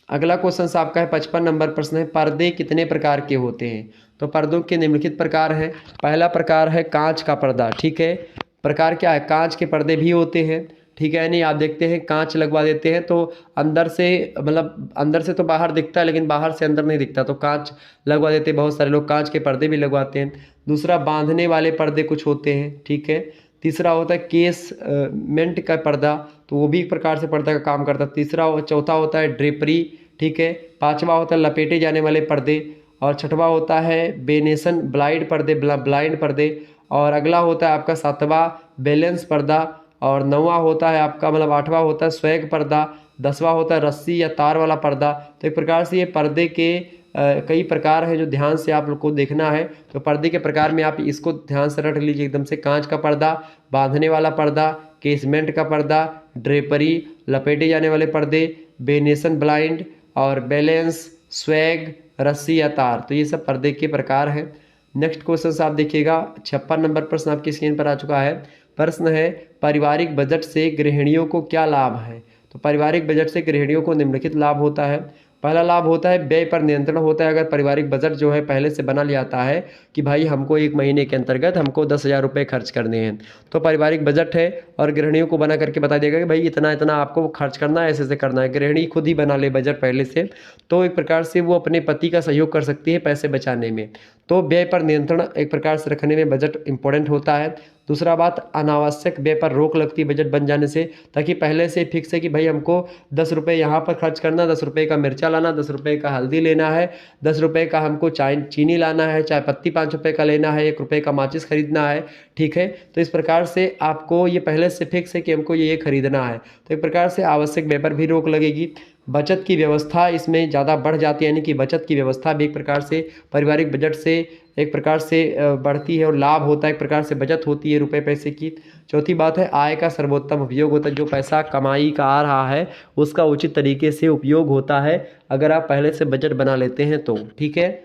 अगला क्वेश्चन से आपका है 55 नंबर प्रश्न है, पर्दे कितने प्रकार के होते हैं। तो पर्दों के निम्नलिखित प्रकार हैं। पहला प्रकार है कांच का पर्दा, ठीक है। प्रकार क्या है, कांच के पर्दे भी होते हैं, ठीक है। यानी आप देखते हैं कांच लगवा देते हैं तो अंदर से, मतलब अंदर से तो बाहर दिखता है लेकिन बाहर से अंदर नहीं दिखता, तो कांच लगवा देते हैं। बहुत सारे लोग कांच के पर्दे भी लगवाते हैं। दूसरा बांधने वाले पर्दे कुछ होते हैं, ठीक है। तीसरा होता है केसमेंट का पर्दा, तो वो भी एक प्रकार से पर्दा का काम करता है। चौथा होता है ड्रेपरी, ठीक है। पांचवा होता है लपेटे जाने वाले पर्दे, और छठवां होता है बेनेसन ब्लाइंड पर्दे, ब्लाइंड पर्दे, और अगला होता है आपका सातवां बैलेंस पर्दा, और नौवां होता है आपका, मतलब आठवां होता है स्वैग पर्दा, 10वां होता है रस्सी या तार वाला पर्दा। तो एक प्रकार से ये पर्दे के कई प्रकार हैं जो ध्यान से आप लोग को देखना है। तो पर्दे के प्रकार में आप इसको ध्यान से रट लीजिए एकदम से, कांच का पर्दा, बांधने वाला पर्दा, केसमेंट का पर्दा, ड्रेपरी, लपेटे जाने वाले पर्दे, बेनेसन ब्लाइंड, और बैलेंस, स्वैग, रस्सी या तार, तो ये सब पर्दे के प्रकार हैं। नेक्स्ट क्वेश्चन से आप देखिएगा, 56 नंबर प्रश्न आपकी स्क्रीन पर आ चुका है। प्रश्न है पारिवारिक बजट से गृहिणियों को क्या लाभ है। तो पारिवारिक बजट से गृहिणियों को निम्नलिखित लाभ होता है। पहला लाभ होता है व्यय पर नियंत्रण होता है। अगर पारिवारिक बजट जो है पहले से बना लिया जाता है कि भाई हमको एक महीने के अंतर्गत हमको 10,000 रुपये खर्च करने हैं, तो पारिवारिक बजट है और गृहिणियों को बना करके बता देगा कि भाई इतना इतना आपको खर्च करना है, ऐसे ऐसे करना है। गृहिणी खुद ही बना ले बजट पहले से, तो एक प्रकार से वो अपने पति का सहयोग कर सकती है पैसे बचाने में। तो व्यय पर नियंत्रण एक प्रकार से रखने में बजट इंपॉर्टेंट होता है। दूसरा बात, अनावश्यक व्यय पर रोक लगती है बजट बन जाने से, ताकि पहले से फिक्स है कि भाई हमको 10 रुपये यहाँ पर खर्च करना, 10 रुपये का मिर्चा लाना, 10 रुपये का हल्दी लेना है, 10 रुपये का हमको चीनी लाना है, चाय पत्ती 5 रुपये का लेना है, 1 रुपये का माचिस खरीदना है, ठीक है। तो इस प्रकार से आपको ये पहले से फिक्स है कि हमको ये खरीदना है, तो एक प्रकार से आवश्यक व्यय पर भी रोक लगेगी। बचत की व्यवस्था इसमें ज़्यादा बढ़ जाती है, यानी कि बचत की व्यवस्था भी एक प्रकार से पारिवारिक बजट से एक प्रकार से बढ़ती है और लाभ होता है, एक प्रकार से बचत होती है रुपए पैसे की। चौथी बात है आय का सर्वोत्तम उपयोग होता है। जो पैसा कमाई का आ रहा है उसका उचित तरीके से उपयोग होता है अगर आप पहले से बजट बना लेते हैं तो, ठीक है।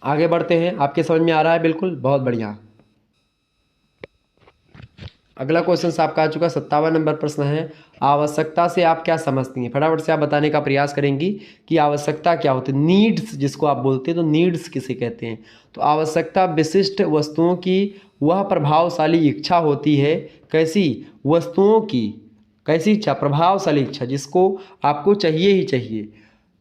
आगे बढ़ते हैं, आपके समझ में आ रहा है, बिल्कुल, बहुत बढ़िया। अगला क्वेश्चन आपका आ चुका 57 नंबर प्रश्न है, आवश्यकता से आप क्या समझती हैं। फटाफट से आप बताने का प्रयास करेंगी कि आवश्यकता क्या होती है। नीड्स जिसको आप बोलते हैं, तो नीड्स किसे कहते हैं। तो आवश्यकता विशिष्ट वस्तुओं की वह प्रभावशाली इच्छा होती है। कैसी वस्तुओं की, कैसी इच्छा, प्रभावशाली इच्छा, जिसको आपको चाहिए ही चाहिए,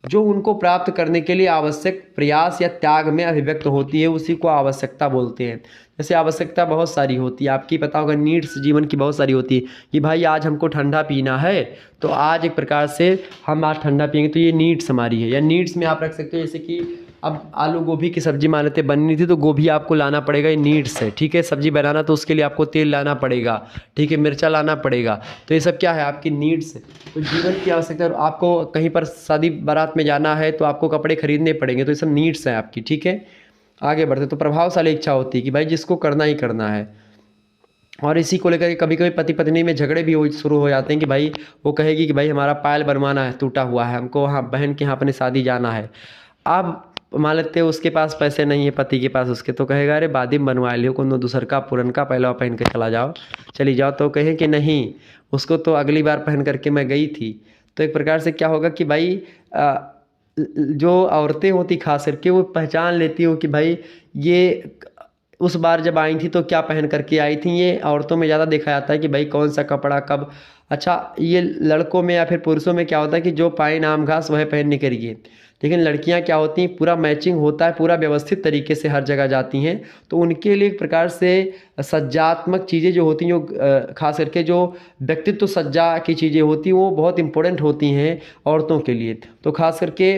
जो उनको प्राप्त करने के लिए आवश्यक प्रयास या त्याग में अभिव्यक्त होती है, उसी को आवश्यकता बोलते हैं। जैसे आवश्यकता बहुत सारी होती है, आपकी पता होगा, नीड्स जीवन की बहुत सारी होती है कि भाई आज हमको ठंडा पीना है, तो आज एक प्रकार से हम आज ठंडा पियेंगे, तो ये नीड्स हमारी है। या नीड्स में आप रख सकते हो, जैसे कि अब आलू गोभी की सब्जी मान लेते बननी थी, तो गोभी आपको लाना पड़ेगा, ये नीड्स है, ठीक है। सब्जी बनाना तो उसके लिए आपको तेल लाना पड़ेगा, ठीक है, मिर्चा लाना पड़ेगा, तो ये सब क्या है, आपकी नीड्स है। तो जीवन की आवश्यकता, आपको कहीं पर शादी बारात में जाना है तो आपको कपड़े खरीदने पड़ेंगे, तो ये सब नीड्स हैं आपकी, ठीक है। आगे बढ़ते, तो प्रभावशाली इच्छा होती है कि भाई जिसको करना ही करना है। और इसी को लेकर कभी कभी पति पत्नी में झगड़े भी शुरू हो जाते हैं कि भाई वो कहेगी कि भाई हमारा पायल बनवाना है, टूटा हुआ है, हमको वहाँ बहन के यहाँ अपने शादी जाना है। अब मान लेते हैं उसके पास पैसे नहीं है, पति के पास उसके, तो कहेगा अरे बादिम बनवा लियो, कोनो दूसर का पुरन का पहलवा पहन के चली जाओ। तो कहे कि नहीं, उसको तो अगली बार पहन करके मैं गई थी। तो एक प्रकार से क्या होगा कि भाई जो औरतें होती खास करके वो पहचान लेती हो कि भाई ये उस बार जब आई थी तो क्या पहन करके आई थी। ये औरतों में ज़्यादा देखा जाता है कि भाई कौन सा कपड़ा कब। अच्छा, ये लड़कों में या फिर पुरुषों में क्या होता है कि जो पाए नाम घास वह पहन निकलिए, लेकिन लड़कियां क्या होती हैं, पूरा मैचिंग होता है, पूरा व्यवस्थित तरीके से हर जगह जाती हैं। तो उनके लिए एक प्रकार से सज्जात्मक चीज़ें जो होती हैं, जो खास करके जो व्यक्तित्व सज्जा की चीज़ें होती हैं वो बहुत इंपॉर्टेंट होती हैं औरतों के लिए। तो खास करके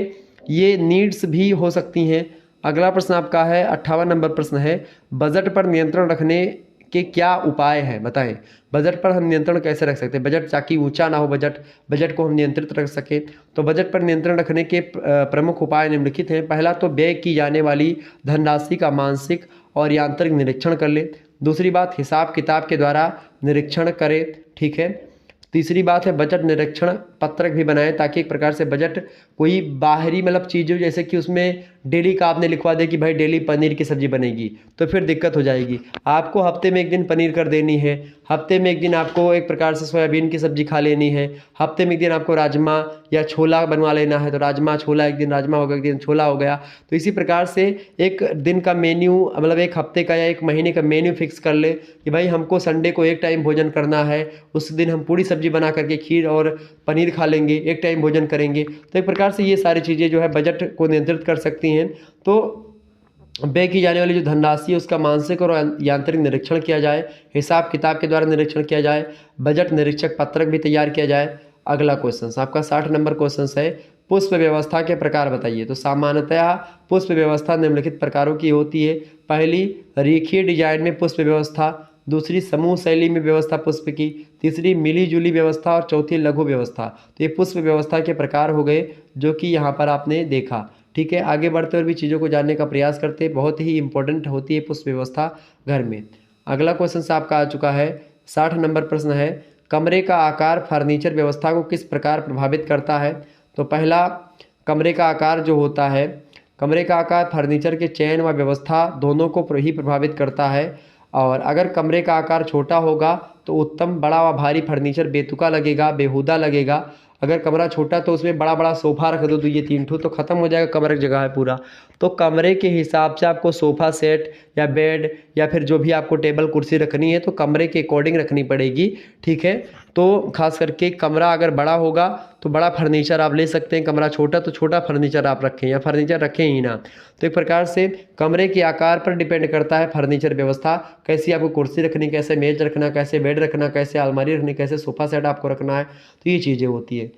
ये नीड्स भी हो सकती हैं। अगला प्रश्न आपका है 58 नंबर प्रश्न है, बजट पर नियंत्रण रखने के क्या उपाय हैं, बताएं। बजट पर हम नियंत्रण कैसे रख सकते हैं, बजट ताकि ऊंचा ना हो, बजट को हम नियंत्रित रख सकें। तो बजट पर नियंत्रण रखने के प्रमुख उपाय निम्नलिखित हैं। पहला तो व्यय की जाने वाली धनराशि का मानसिक और यांत्रिक निरीक्षण कर ले। दूसरी बात, हिसाब किताब के द्वारा निरीक्षण करें, ठीक है। तीसरी बात है, बजट निरीक्षण पत्रक भी बनाएं, ताकि एक प्रकार से बजट कोई बाहरी मतलब चीज़ हो, जैसे कि उसमें डेली का आपने लिखवा दे कि भाई डेली पनीर की सब्जी बनेगी, तो फिर दिक्कत हो जाएगी। आपको हफ्ते में एक दिन पनीर कर देनी है, हफ्ते में एक दिन आपको एक प्रकार से सोयाबीन की सब्जी खा लेनी है, हफ्ते में एक दिन आपको राजमा या छोला बनवा लेना है, तो राजमा छोला, एक दिन राजमा हो गया, एक दिन छोला हो गया। तो इसी प्रकार से एक दिन का मेन्यू, मतलब एक हफ्ते का या एक महीने का मेन्यू फिक्स कर ले कि भाई हमको संडे को एक टाइम भोजन करना है, उस दिन हम पूरी सब्जी बना करके खीर और पनीर खा लेंगे, एक टाइम भोजन करेंगे। तो एक प्रकार से ये सारी चीज़ें जो है बजट को नियंत्रित कर सकती हैं। तो व्यय की जाने वाली जो धनराशि है उसका मानसिक और यांत्रिक निरीक्षण किया जाए, हिसाब किताब के द्वारा निरीक्षण किया जाए, बजट निरीक्षक पत्रक भी तैयार किया जाए। अगला क्वेश्चन आपका 60 नंबर क्वेश्चन है, पुष्प व्यवस्था के प्रकार बताइए। तो सामान्यतः पुष्प व्यवस्था निम्नलिखित प्रकारों की होती है। पहली, रेखीय डिजाइन में पुष्प व्यवस्था। दूसरी, समूह शैली में व्यवस्था पुष्प की। तीसरी, मिली जुली व्यवस्था। और चौथी, लघु व्यवस्था। तो ये पुष्प व्यवस्था के प्रकार हो गए जो कि यहाँ पर आपने देखा, ठीक है। आगे बढ़ते हुए भी चीज़ों को जानने का प्रयास करते हैं, बहुत ही इंपॉर्टेंट होती है पुष्प व्यवस्था घर में। अगला क्वेश्चन से आपका आ चुका है 60 नंबर प्रश्न है, कमरे का आकार फर्नीचर व्यवस्था को किस प्रकार प्रभावित करता है। तो पहला, कमरे का आकार जो होता है, कमरे का आकार फर्नीचर के चयन व व्यवस्था दोनों को ही प्रभावित करता है। और अगर कमरे का आकार छोटा होगा तो उत्तम बड़ा व भारी फर्नीचर बेतुका लगेगा, बेहुदा लगेगा। अगर कमरा छोटा तो उसमें बड़ा बड़ा सोफ़ा रख दो, तो ये 3 ठो तो ख़त्म हो जाएगा, कमरे की जगह है पूरा। तो कमरे के हिसाब से आपको सोफ़ा सेट या बेड या फिर जो भी आपको टेबल कुर्सी रखनी है तो कमरे के अकॉर्डिंग रखनी पड़ेगी, ठीक है। तो खास करके कमरा अगर बड़ा होगा तो बड़ा फर्नीचर आप ले सकते हैं, कमरा छोटा तो छोटा फर्नीचर आप रखें या फर्नीचर रखें ही ना। तो एक प्रकार से कमरे के आकार पर डिपेंड करता है फर्नीचर व्यवस्था, कैसी आपको कुर्सी रखनी, कैसे मेज रखना, कैसे बेड रखना, कैसे अलमारी रखनी, कैसे सोफ़ा सेट आपको रखना है। तो ये चीज़ें होती है।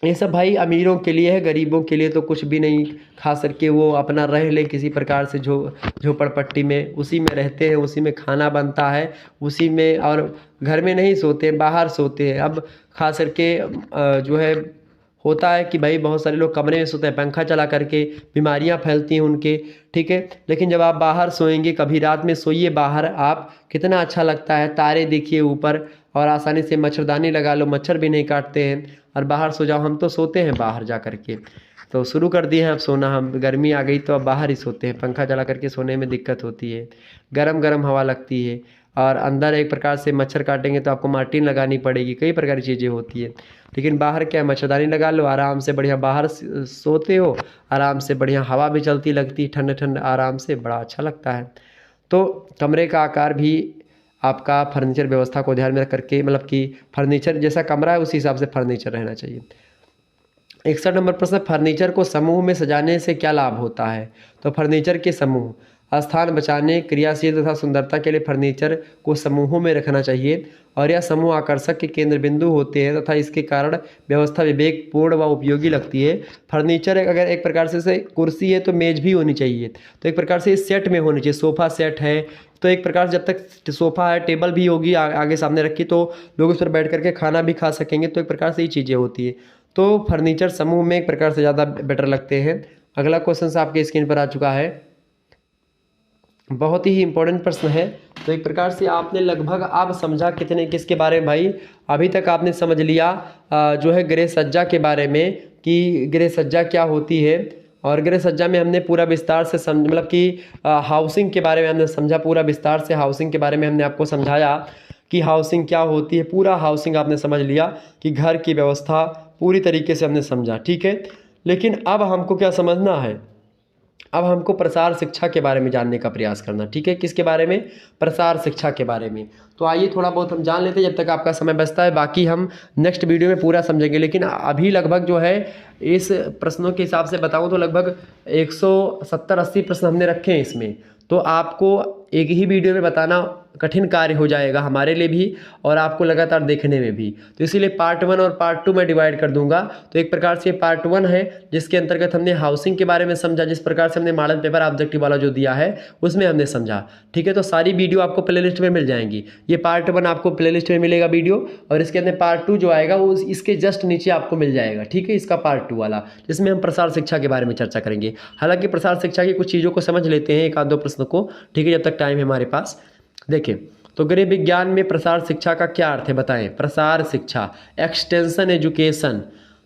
ये सब भाई अमीरों के लिए है, गरीबों के लिए तो कुछ भी नहीं। खास करके वो अपना रह ले किसी प्रकार से झोपड़पट्टी में, उसी में रहते हैं, उसी में खाना बनता है, उसी में, और घर में नहीं सोते हैं, बाहर सोते हैं। अब खास करके जो है होता है कि भाई बहुत सारे लोग कमरे में सोते हैं पंखा चला करके, बीमारियां फैलती हैं उनके, ठीक है। लेकिन जब आप बाहर सोएंगे, कभी रात में सोइए बाहर आप, कितना अच्छा लगता है, तारे देखिए ऊपर, और आसानी से मच्छरदानी लगा लो, मच्छर भी नहीं काटते हैं, और बाहर सो जाओ। हम तो सोते हैं बाहर जा करके, तो शुरू कर दिए हैं अब सोना, हम गर्मी आ गई तो अब बाहर ही सोते हैं, पंखा चला करके सोने में दिक्कत होती है, गरम गरम हवा लगती है, और अंदर एक प्रकार से मच्छर काटेंगे तो आपको मार्टीन लगानी पड़ेगी, कई प्रकार की चीज़ें होती है। लेकिन बाहर क्या है, मच्छरदानी लगा लो, आराम से बढ़िया बाहर सोते हो, आराम से बढ़िया हवा भी चलती लगती, ठंड ठंड आराम से, बड़ा अच्छा लगता है। तो कमरे का आकार भी आपका फर्नीचर व्यवस्था को ध्यान में रख करके, मतलब कि फर्नीचर जैसा कमरा है उसी हिसाब से फर्नीचर रहना चाहिए। 61 नंबर प्रश्न, फर्नीचर को समूह में सजाने से क्या लाभ होता है। तो फर्नीचर के समूह स्थान बचाने, क्रियाशील तथा सुंदरता के लिए फर्नीचर को समूहों में रखना चाहिए, और यह समूह आकर्षक के केंद्र बिंदु होते हैं तथा इसके कारण व्यवस्था विवेकपूर्ण व उपयोगी लगती है। फर्नीचर अगर एक प्रकार से कुर्सी है तो मेज भी होनी चाहिए, तो एक प्रकार से सेट में होनी चाहिए। सोफ़ा सेट है तो एक प्रकार से जब तक सोफ़ा है, टेबल भी होगी आगे सामने रखी, तो लोग उस पर बैठ करके खाना भी खा सकेंगे। तो एक प्रकार से ये चीज़ें होती है, तो फर्नीचर समूह में एक प्रकार से ज़्यादा बेटर लगते हैं। अगला क्वेश्चन आपके स्क्रीन पर आ चुका है, बहुत ही इंपॉर्टेंट प्रश्न है। तो एक प्रकार से आपने लगभग अब समझा कितने किसके बारे में भाई, अभी तक आपने समझ लिया जो है गृह सज्जा के बारे में, कि गृह सज्जा क्या होती है, और गृह सज्जा में हमने पूरा विस्तार से मतलब कि हाउसिंग के बारे में हमने समझा, पूरा विस्तार से हाउसिंग के बारे में हमने आपको समझाया कि हाउसिंग क्या होती है। पूरा हाउसिंग आपने समझ लिया कि घर की व्यवस्था पूरी तरीके से हमने समझा, ठीक है। लेकिन अब हमको क्या समझना है, अब हमको प्रसार शिक्षा के बारे में जानने का प्रयास करना, ठीक है। किसके बारे में? प्रसार शिक्षा के बारे में। तो आइए थोड़ा बहुत हम जान लेते हैं जब तक आपका समय बचता है, बाकी हम नेक्स्ट वीडियो में पूरा समझेंगे। लेकिन अभी लगभग जो है इस प्रश्नों के हिसाब से बताऊं तो लगभग 170-80 प्रश्न हमने रखे हैं इसमें। तो आपको एक ही वीडियो में बताना कठिन कार्य हो जाएगा हमारे लिए भी और आपको लगातार देखने में भी। तो इसीलिए पार्ट 1 और पार्ट 2 में डिवाइड कर दूंगा। तो एक प्रकार से पार्ट 1 है जिसके अंतर्गत हमने हाउसिंग के बारे में समझा, जिस प्रकार से हमने मॉडल पेपर ऑब्जेक्टिव वाला जो दिया है उसमें हमने समझा, ठीक है। तो सारी वीडियो आपको प्लेलिस्ट में मिल जाएंगी। ये पार्ट 1 आपको प्लेलिस्ट में मिलेगा वीडियो, और इसके अंदर पार्ट 2 जो आएगा वो इसके जस्ट नीचे आपको मिल जाएगा, ठीक है। इसका पार्ट 2 वाला जिसमें हम प्रसार शिक्षा के बारे में चर्चा करेंगे। हालांकि प्रसार शिक्षा की कुछ चीज़ों को समझ लेते हैं, एक आध दो प्रश्न को, ठीक है, जब तक टाइम है हमारे पास। देखिए, तो गृह विज्ञान में प्रसार शिक्षा का क्या अर्थ है बताएं। प्रसार शिक्षा, एक्सटेंशन एजुकेशन,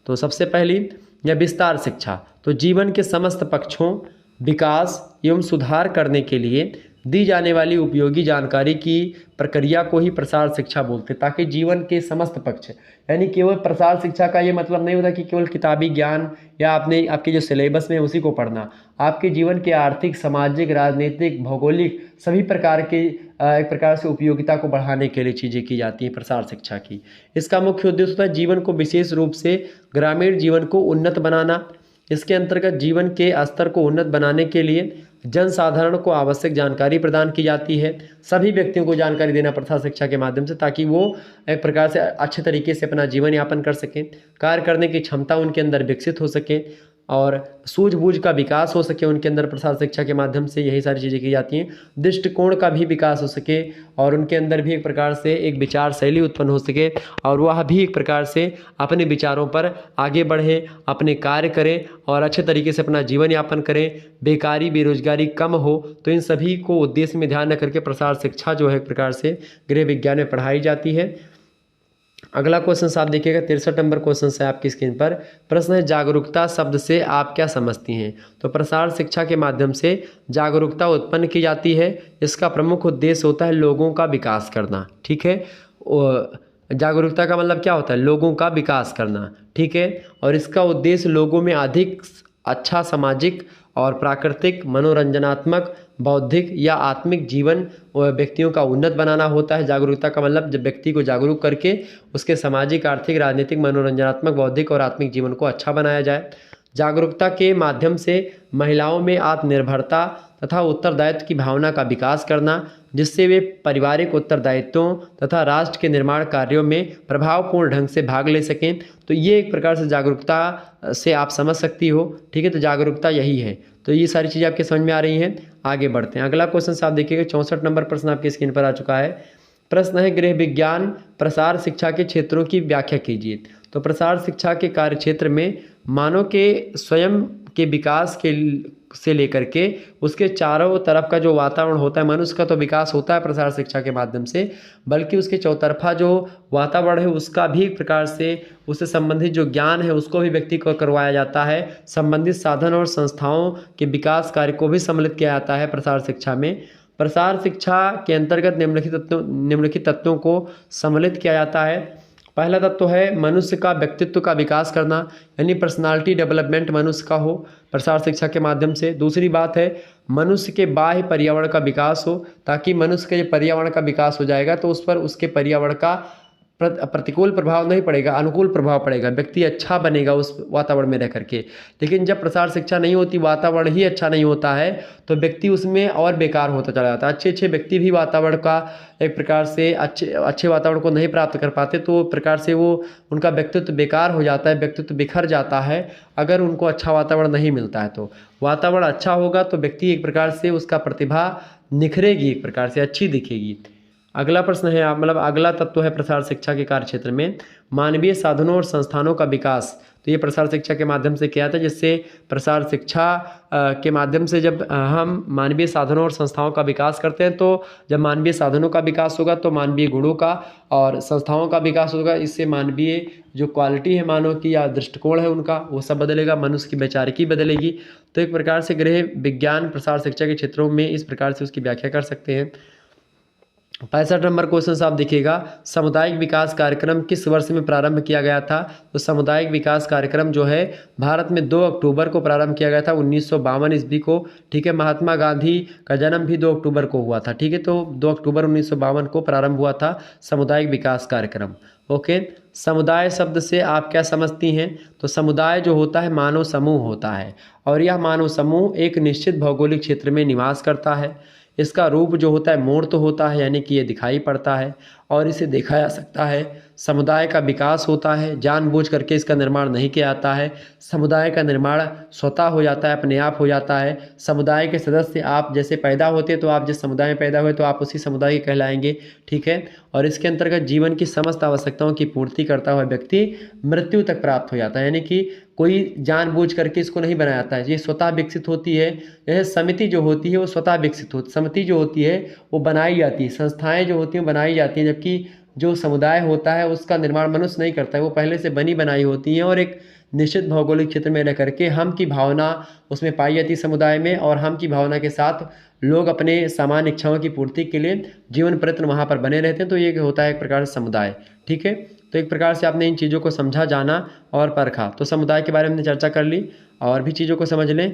तो सबसे पहली या विस्तार शिक्षा, तो जीवन के समस्त पक्षों, विकास एवं सुधार करने के लिए दी जाने वाली उपयोगी जानकारी की प्रक्रिया को ही प्रसार शिक्षा बोलते हैं। ताकि जीवन के समस्त पक्ष, यानी केवल प्रसार शिक्षा का ये मतलब नहीं होता कि केवल किताबी ज्ञान या आपके जो सिलेबस में उसी को पढ़ना। आपके जीवन के आर्थिक, सामाजिक, राजनीतिक, भौगोलिक सभी प्रकार के एक प्रकार से उपयोगिता को बढ़ाने के लिए चीज़ें की जाती हैं प्रसार शिक्षा की। इसका मुख्य उद्देश्य होता है जीवन को विशेष रूप से ग्रामीण जीवन को उन्नत बनाना। इसके अंतर्गत जीवन के स्तर को उन्नत बनाने के लिए जनसाधारण को आवश्यक जानकारी प्रदान की जाती है। सभी व्यक्तियों को जानकारी देना प्रसार शिक्षा के माध्यम से, ताकि वो एक प्रकार से अच्छे तरीके से अपना जीवन यापन कर सकें, कार्य करने की क्षमता उनके अंदर विकसित हो सके और सूझबूझ का विकास हो सके उनके अंदर। प्रसार शिक्षा के माध्यम से यही सारी चीज़ें की जाती हैं। दृष्टिकोण का भी विकास हो सके और उनके अंदर भी एक प्रकार से एक विचार शैली उत्पन्न हो सके और वह भी एक प्रकार से अपने विचारों पर आगे बढ़े, अपने कार्य करें और अच्छे तरीके से अपना जीवन यापन करें, बेकारी बेरोजगारी कम हो। तो इन सभी को उद्देश्य में ध्यान रख करके प्रसार शिक्षा जो है एक प्रकार से गृह विज्ञान में पढ़ाई जाती है। अगला क्वेश्चन आप देखिएगा, 63 नंबर क्वेश्चन है आपकी स्क्रीन पर। प्रश्न है, जागरूकता शब्द से आप क्या समझती हैं। तो प्रसार शिक्षा के माध्यम से जागरूकता उत्पन्न की जाती है। इसका प्रमुख उद्देश्य होता है लोगों का विकास करना, ठीक है। जागरूकता का मतलब क्या होता है? लोगों का विकास करना, ठीक है। और इसका उद्देश्य लोगों में अधिक अच्छा सामाजिक और प्राकृतिक, मनोरंजनात्मक, बौद्धिक या आत्मिक जीवन व्यक्तियों का उन्नत बनाना होता है। जागरूकता का मतलब जब व्यक्ति को जागरूक करके उसके सामाजिक, आर्थिक, राजनीतिक, मनोरंजनात्मक, बौद्धिक और आत्मिक जीवन को अच्छा बनाया जाए। जागरूकता के माध्यम से महिलाओं में आत्मनिर्भरता तथा उत्तरदायित्व की भावना का विकास करना, जिससे वे पारिवारिक उत्तरदायित्वों तथा राष्ट्र के निर्माण कार्यों में प्रभावपूर्ण ढंग से भाग ले सकें। तो ये एक प्रकार से जागरूकता से आप समझ सकती हो, ठीक है। तो जागरूकता यही है। तो ये सारी चीज़ें आपके समझ में आ रही हैं। आगे बढ़ते हैं। अगला क्वेश्चन आप देखिएगा, 64 नंबर प्रश्न आपकी स्क्रीन पर आ चुका है। प्रश्न है, गृह विज्ञान प्रसार शिक्षा के क्षेत्रों की व्याख्या कीजिए। तो प्रसार शिक्षा के कार्य क्षेत्र में मानव के स्वयं के विकास के से लेकर के उसके चारों तरफ का जो वातावरण होता है, मनुष्य का तो विकास होता है प्रसार शिक्षा के माध्यम से, बल्कि उसके चौतरफा जो वातावरण है उसका भी एक प्रकार से उससे संबंधित जो ज्ञान है उसको भी व्यक्ति को करवाया जाता है। संबंधित साधन और संस्थाओं के विकास कार्य को भी सम्मिलित किया जाता है प्रसार शिक्षा में। प्रसार शिक्षा के अंतर्गत निम्नलिखित तत्वों को सम्मिलित किया जाता है। पहला तत्व है मनुष्य का व्यक्तित्व का विकास करना, यानी पर्सनालिटी डेवलपमेंट मनुष्य का हो प्रसार शिक्षा के माध्यम से। दूसरी बात है मनुष्य के बाह्य पर्यावरण का विकास हो, ताकि मनुष्य के पर्यावरण का विकास हो जाएगा तो उस पर उसके पर्यावरण का प्रतिकूल प्रभाव नहीं पड़ेगा, अनुकूल प्रभाव पड़ेगा, व्यक्ति अच्छा बनेगा उस वातावरण में रह करके। लेकिन जब प्रसार शिक्षा नहीं होती, वातावरण ही अच्छा नहीं होता है, तो व्यक्ति उसमें और बेकार होता चला जाता है। अच्छे व्यक्ति भी वातावरण का एक प्रकार से अच्छे वातावरण को नहीं प्राप्त कर पाते, तो प्रकार से वो उनका व्यक्तित्व बेकार हो जाता है, व्यक्तित्व बिखर जाता है अगर उनको अच्छा वातावरण नहीं मिलता है। तो वातावरण अच्छा होगा तो व्यक्ति एक प्रकार से उसका प्रतिभा निखरेगी, एक प्रकार से अच्छी दिखेगी। अगला प्रश्न है मतलब अगला तत्व है प्रसार शिक्षा के कार्य क्षेत्र में मानवीय साधनों और संस्थानों का विकास। तो ये प्रसार शिक्षा के माध्यम से किया था, जिससे प्रसार शिक्षा के माध्यम से जब हम मानवीय साधनों और संस्थाओं का विकास करते हैं, तो जब मानवीय साधनों का विकास होगा तो मानवीय गुणों का और संस्थाओं का विकास होगा। इससे मानवीय जो क्वालिटी है मानव की या दृष्टिकोण है उनका, वो सब बदलेगा, मनुष्य की वैचारिकी बदलेगी। तो एक प्रकार से गृह विज्ञान प्रसार शिक्षा के क्षेत्रों में इस प्रकार से उसकी व्याख्या कर सकते हैं। 65 नंबर क्वेश्चन आप देखिएगा, सामुदायिक विकास कार्यक्रम किस वर्ष में प्रारंभ किया गया था। तो सामुदायिक विकास कार्यक्रम जो है भारत में 2 अक्टूबर को प्रारंभ किया गया था 1952 ईस्वी को। ठीक है, महात्मा गांधी का जन्म भी 2 अक्टूबर को हुआ था। ठीक है, तो 2 अक्टूबर 1952 को प्रारंभ हुआ था सामुदायिक विकास कार्यक्रम। ओके, समुदाय शब्द से आप क्या समझती हैं। तो समुदाय जो होता है मानव समूह होता है, और यह मानव समूह एक निश्चित भौगोलिक क्षेत्र में निवास करता है। इसका रूप जो होता है मूर्त होता है, यानी कि ये दिखाई पड़ता है और इसे देखा जा सकता है। समुदाय का विकास होता है, जानबूझ करके इसका निर्माण नहीं किया जाता है। समुदाय का निर्माण स्वतः हो जाता है, अपने आप हो जाता है। समुदाय के सदस्य आप जैसे पैदा होते, तो आप जिस समुदाय में पैदा हुए तो आप उसी समुदाय के कहलाएंगे। ठीक है, और इसके अंतर्गत जीवन की समस्त आवश्यकताओं की पूर्ति करता हुआ व्यक्ति मृत्यु तक प्राप्त हो जाता है, यानी कि कोई जानबूझ करके इसको नहीं बनाया जाता है, ये स्वतः विकसित होती है। यह समिति जो होती है वो स्वतः विकसित होती, समिति जो होती है वो बनाई जाती है, संस्थाएं जो होती हैं बनाई जाती हैं, जबकि जो समुदाय होता है उसका निर्माण मनुष्य नहीं करता है, वो पहले से बनी बनाई होती हैं और एक निश्चित भौगोलिक क्षेत्र में रह करके हम की भावना उसमें पाई जाती है समुदाय में, और हम की भावना के साथ लोग अपने सामान्य इच्छाओं की पूर्ति के लिए जीवन प्रयत्न वहाँ पर बने रहते हैं। तो ये होता है एक प्रकार से समुदाय। ठीक है, तो एक प्रकार से आपने इन चीज़ों को समझा, जाना और परखा। तो समुदाय के बारे में हमने चर्चा कर ली, और भी चीज़ों को समझ लें।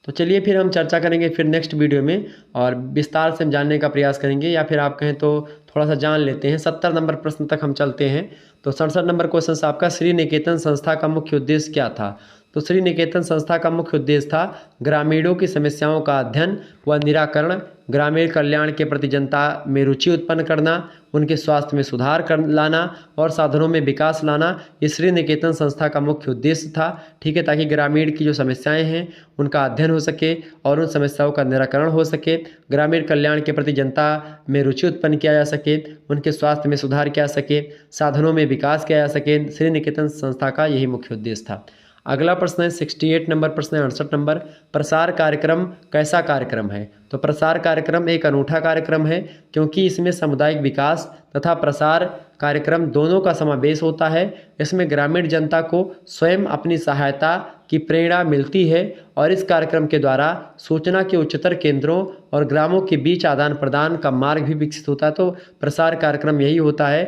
तो चलिए फिर हम चर्चा करेंगे फिर नेक्स्ट वीडियो में, और विस्तार से हम जानने का प्रयास करेंगे, या फिर आप कहें तो थोड़ा सा जान लेते हैं। 70 नंबर प्रश्न तक हम चलते हैं। तो 67 नंबर क्वेश्चन आपका, श्री निकेतन संस्था का मुख्य उद्देश्य क्या था। तो श्री निकेतन संस्था का मुख्य उद्देश्य था ग्रामीणों की समस्याओं का अध्ययन व निराकरण, ग्रामीण कल्याण के प्रति जनता में रुचि उत्पन्न करना, उनके स्वास्थ्य में सुधार कर लाना और साधनों में विकास लाना। ये श्री निकेतन संस्था का मुख्य उद्देश्य था। ठीक है, ताकि ग्रामीण की जो समस्याएं हैं उनका अध्ययन हो सके और उन समस्याओं का निराकरण हो सके, ग्रामीण कल्याण के प्रति जनता में रुचि उत्पन्न किया जा सके, उनके स्वास्थ्य में सुधार किया जा सके, साधनों में विकास किया जा सके। श्री निकेतन संस्था का यही मुख्य उद्देश्य था। अगला प्रश्न है 68 नंबर प्रश्न है 68 नंबर, प्रसार कार्यक्रम कैसा कार्यक्रम है। तो प्रसार कार्यक्रम एक अनूठा कार्यक्रम है, क्योंकि इसमें सामुदायिक विकास तथा प्रसार कार्यक्रम दोनों का समावेश होता है। इसमें ग्रामीण जनता को स्वयं अपनी सहायता की प्रेरणा मिलती है, और इस कार्यक्रम के द्वारा सूचना के उच्चतर केंद्रों और ग्रामों के बीच आदान प्रदान का मार्ग भी विकसित होता है। तो प्रसार कार्यक्रम यही होता है।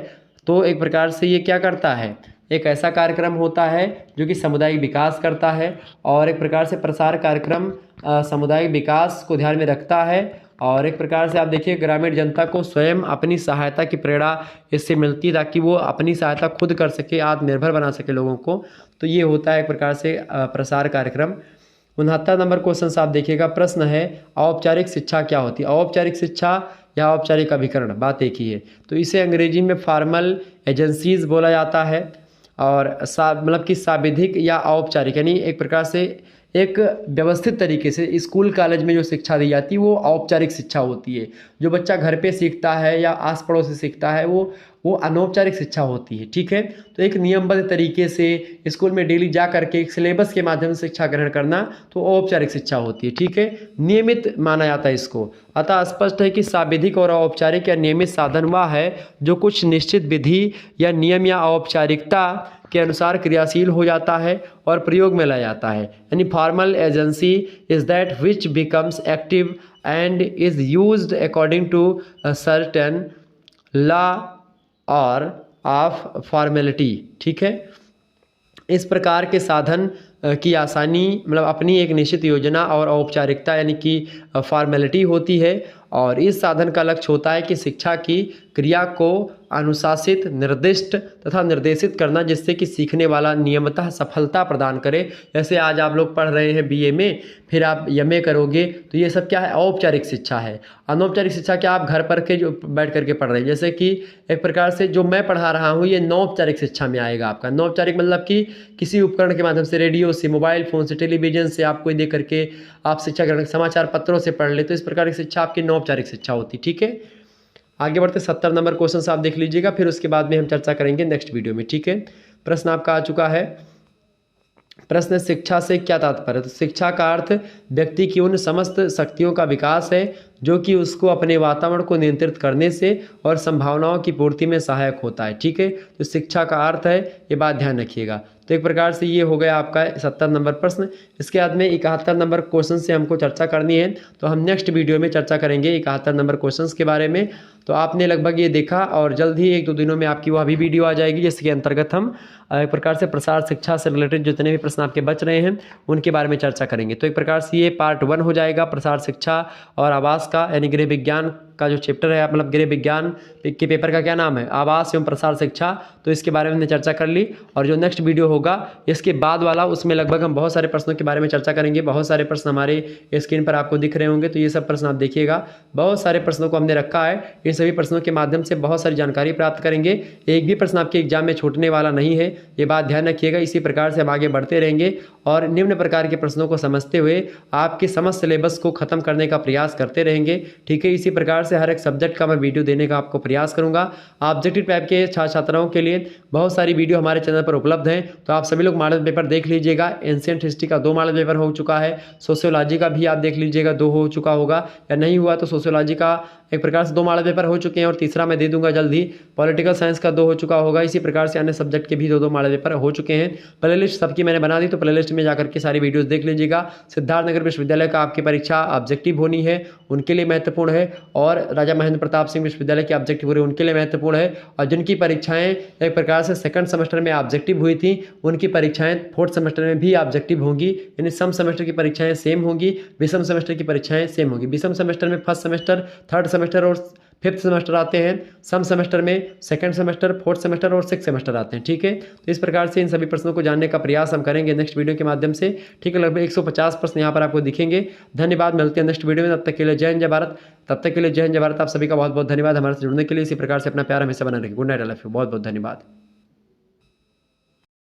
तो एक प्रकार से ये क्या करता है, एक ऐसा कार्यक्रम होता है जो कि सामुदायिक विकास करता है, और एक प्रकार से प्रसार कार्यक्रम सामुदायिक विकास को ध्यान में रखता है, और एक प्रकार से आप देखिए ग्रामीण जनता को स्वयं अपनी सहायता की प्रेरणा इससे मिलती है, ताकि वो अपनी सहायता खुद कर सके, आत्मनिर्भर बना सके लोगों को। तो ये होता है एक प्रकार से प्रसार कार्यक्रम। 69 नंबर क्वेश्चन आप देखिएगा, प्रश्न है औपचारिक शिक्षा क्या होती है। औपचारिक शिक्षा या औपचारिक अभिकरण बात एक ही है। तो इसे अंग्रेजी में फॉर्मल एजेंसीज बोला जाता है, और मतलब कि साविधिक या औपचारिक, यानी एक प्रकार से एक व्यवस्थित तरीके से स्कूल कॉलेज में जो शिक्षा दी जाती है वो औपचारिक शिक्षा होती है। जो बच्चा घर पे सीखता है या आस पड़ोस से सीखता है वो अनौपचारिक शिक्षा होती है। ठीक है, तो एक नियमबद्ध तरीके से स्कूल में डेली जा करके एक सिलेबस के माध्यम से शिक्षा ग्रहण करना तो औपचारिक शिक्षा होती है। ठीक है, नियमित माना जाता है इसको। अतः स्पष्ट है कि साविधिक और औपचारिक या नियमित साधन वह है जो कुछ निश्चित विधि या नियम या औपचारिकता के अनुसार क्रियाशील हो जाता है और प्रयोग में लाया जाता है। यानी formal agency is that which becomes active and is used according to certain law और ऑफ फॉर्मेलिटी। ठीक है, इस प्रकार के साधन की आसानी मतलब अपनी एक निश्चित योजना और औपचारिकता यानी कि फॉर्मेलिटी होती है, और इस साधन का लक्ष्य होता है कि शिक्षा की क्रिया को अनुशासित, निर्दिष्ट तथा निर्देशित करना, जिससे कि सीखने वाला नियमतः सफलता प्रदान करे। जैसे आज आप लोग पढ़ रहे हैं बीए में, फिर आप एमए करोगे, तो ये सब क्या है, औपचारिक शिक्षा है। अनौपचारिक शिक्षा क्या आप घर पर के जो बैठ करके पढ़ रहे हैं, जैसे कि एक प्रकार से जो मैं पढ़ा रहा हूँ ये नौपचारिक शिक्षा में आएगा आपका। नौपचारिक मतलब कि किसी उपकरण के माध्यम से, रेडियो से, मोबाइल फ़ोन से, टेलीविजन से आपको दे करके आप शिक्षा ग्रहण, समाचार पत्रों से पढ़ ले, तो इस प्रकार की शिक्षा आपकी नौपचारिक शिक्षा होती। ठीक है, आगे बढ़ते 70 नंबर क्वेश्चन आप देख लीजिएगा, फिर उसके बाद में हम चर्चा करेंगे नेक्स्ट वीडियो में। ठीक है, प्रश्न आपका आ चुका है। प्रश्न, शिक्षा से क्या तात्पर्य है? तो शिक्षा का अर्थ व्यक्ति की उन समस्त शक्तियों का विकास है जो कि उसको अपने वातावरण को नियंत्रित करने से और संभावनाओं की पूर्ति में सहायक होता है। ठीक है, तो शिक्षा का अर्थ है, ये बात ध्यान रखिएगा। तो एक प्रकार से ये हो गया आपका 70 नंबर प्रश्न। इसके बाद में 71 नंबर क्वेश्चन से हमको चर्चा करनी है, तो हम नेक्स्ट वीडियो में चर्चा करेंगे 71 नंबर क्वेश्चन के बारे में। तो आपने लगभग ये देखा, और जल्द ही 1-2 दिनों में आपकी वह भी वीडियो आ जाएगी जिसके अंतर्गत हम एक प्रकार से प्रसार शिक्षा से रिलेटेड जितने भी प्रश्न आपके बच रहे हैं उनके बारे में चर्चा करेंगे। तो एक प्रकार से ये पार्ट 1 हो जाएगा प्रसार शिक्षा और आवास का, यानी गृह विज्ञान का जो चैप्टर है, मतलब गृह विज्ञान के पेपर का क्या नाम है, आवास एवं प्रसार शिक्षा। तो इसके बारे में हमने चर्चा कर ली, और जो नेक्स्ट वीडियो होगा इसके बाद वाला, उसमें लगभग हम बहुत सारे प्रश्नों के बारे में चर्चा करेंगे। बहुत सारे प्रश्न हमारे स्क्रीन पर आपको दिख रहे होंगे, तो ये सब प्रश्न आप देखिएगा। बहुत सारे प्रश्नों को हमने रखा है, इन सभी प्रश्नों के माध्यम से बहुत सारी जानकारी प्राप्त करेंगे। एक भी प्रश्न आपके एग्जाम में छूटने वाला नहीं है, ये बात ध्यान रखिएगा। इसी प्रकार से हम आगे बढ़ते रहेंगे और निम्न प्रकार के प्रश्नों को समझते हुए आपके समस्त सिलेबस को खत्म करने का प्रयास करते रहेंगे। ठीक है, इसी प्रकार से हर एक सब्जेक्ट का मैं वीडियो देने का आपको प्रयास करूंगा। ऑब्जेक्टिव टाइप के छात्राओं के लिए बहुत सारी वीडियो हमारे चैनल पर उपलब्ध हैं, तो आप सभी लोग मॉडल पेपर देख लीजिएगा। एंशिएंट हिस्ट्री का 2 मॉडल पेपर हो चुका है, सोशियोलॉजी का भी आप देख लीजिएगा 2 हो चुका होगा, या नहीं हुआ तो सोशियोलॉजी का एक प्रकार से 2 मॉडल पेपर हो चुके हैं, और तीसरा मैं दे दूंगा जल्दी। पॉलिटिकल साइंस का 2 हो चुका होगा, इसी प्रकार से अन्य सब्जेक्ट के भी 2-2 मॉडल पेपर हो चुके हैं। प्ले लिस्ट सबकी मैंने बना दी, तो प्ले लिस्ट में जाकर के सारी वीडियोस देख लीजिएगा। सिद्धार्थनगर विश्वविद्यालय का आपकी परीक्षा ऑब्जेक्टिव होनी है, उनके लिए महत्वपूर्ण है, और राजा महेंद्र प्रताप सिंह विश्वविद्यालय की ऑब्जेक्टिव हो रही है, उनके लिए महत्वपूर्ण है। और जिनकी परीक्षाएं एक प्रकार से सेकंड सेमेस्टर में ऑब्जेक्टिव हुई थी, उनकी परीक्षाएं फोर्थ सेमेस्टर में भी ऑब्जेक्टिव होंगी, यानी सम सेमेस्टर की परीक्षाएं सेम होंगी, विषम सेमेस्टर की परीक्षाएं सेम होंगी। विषम सेमेस्टर में फर्स्ट सेमेस्टर, थर्ड सेमेस्टर और फिफ्थ सेमेस्टर आते हैं, सम सेमेस्टर में सेकंड सेमेस्टर, फोर्थ सेमेस्टर और सिक्स सेमेस्टर आते हैं। ठीक है, तो इस प्रकार से इन सभी प्रश्नों को जानने का प्रयास हम करेंगे नेक्स्ट वीडियो के माध्यम से। ठीक है, लगभग 150 प्रश्न यहाँ पर आपको दिखेंगे। धन्यवाद, मिलते हैं नेक्स्ट वीडियो में। तब तक के लिए जय हिंद जय भारत। तब तक के लिए जय हिंद जय भारत। आप सभी का बहुत बहुत धन्यवाद हमारे से जुड़ने के लिए। इसी प्रकार से अपना प्यार हमेशा बना रखें। Good night, I love you. बहुत बहुत धन्यवाद।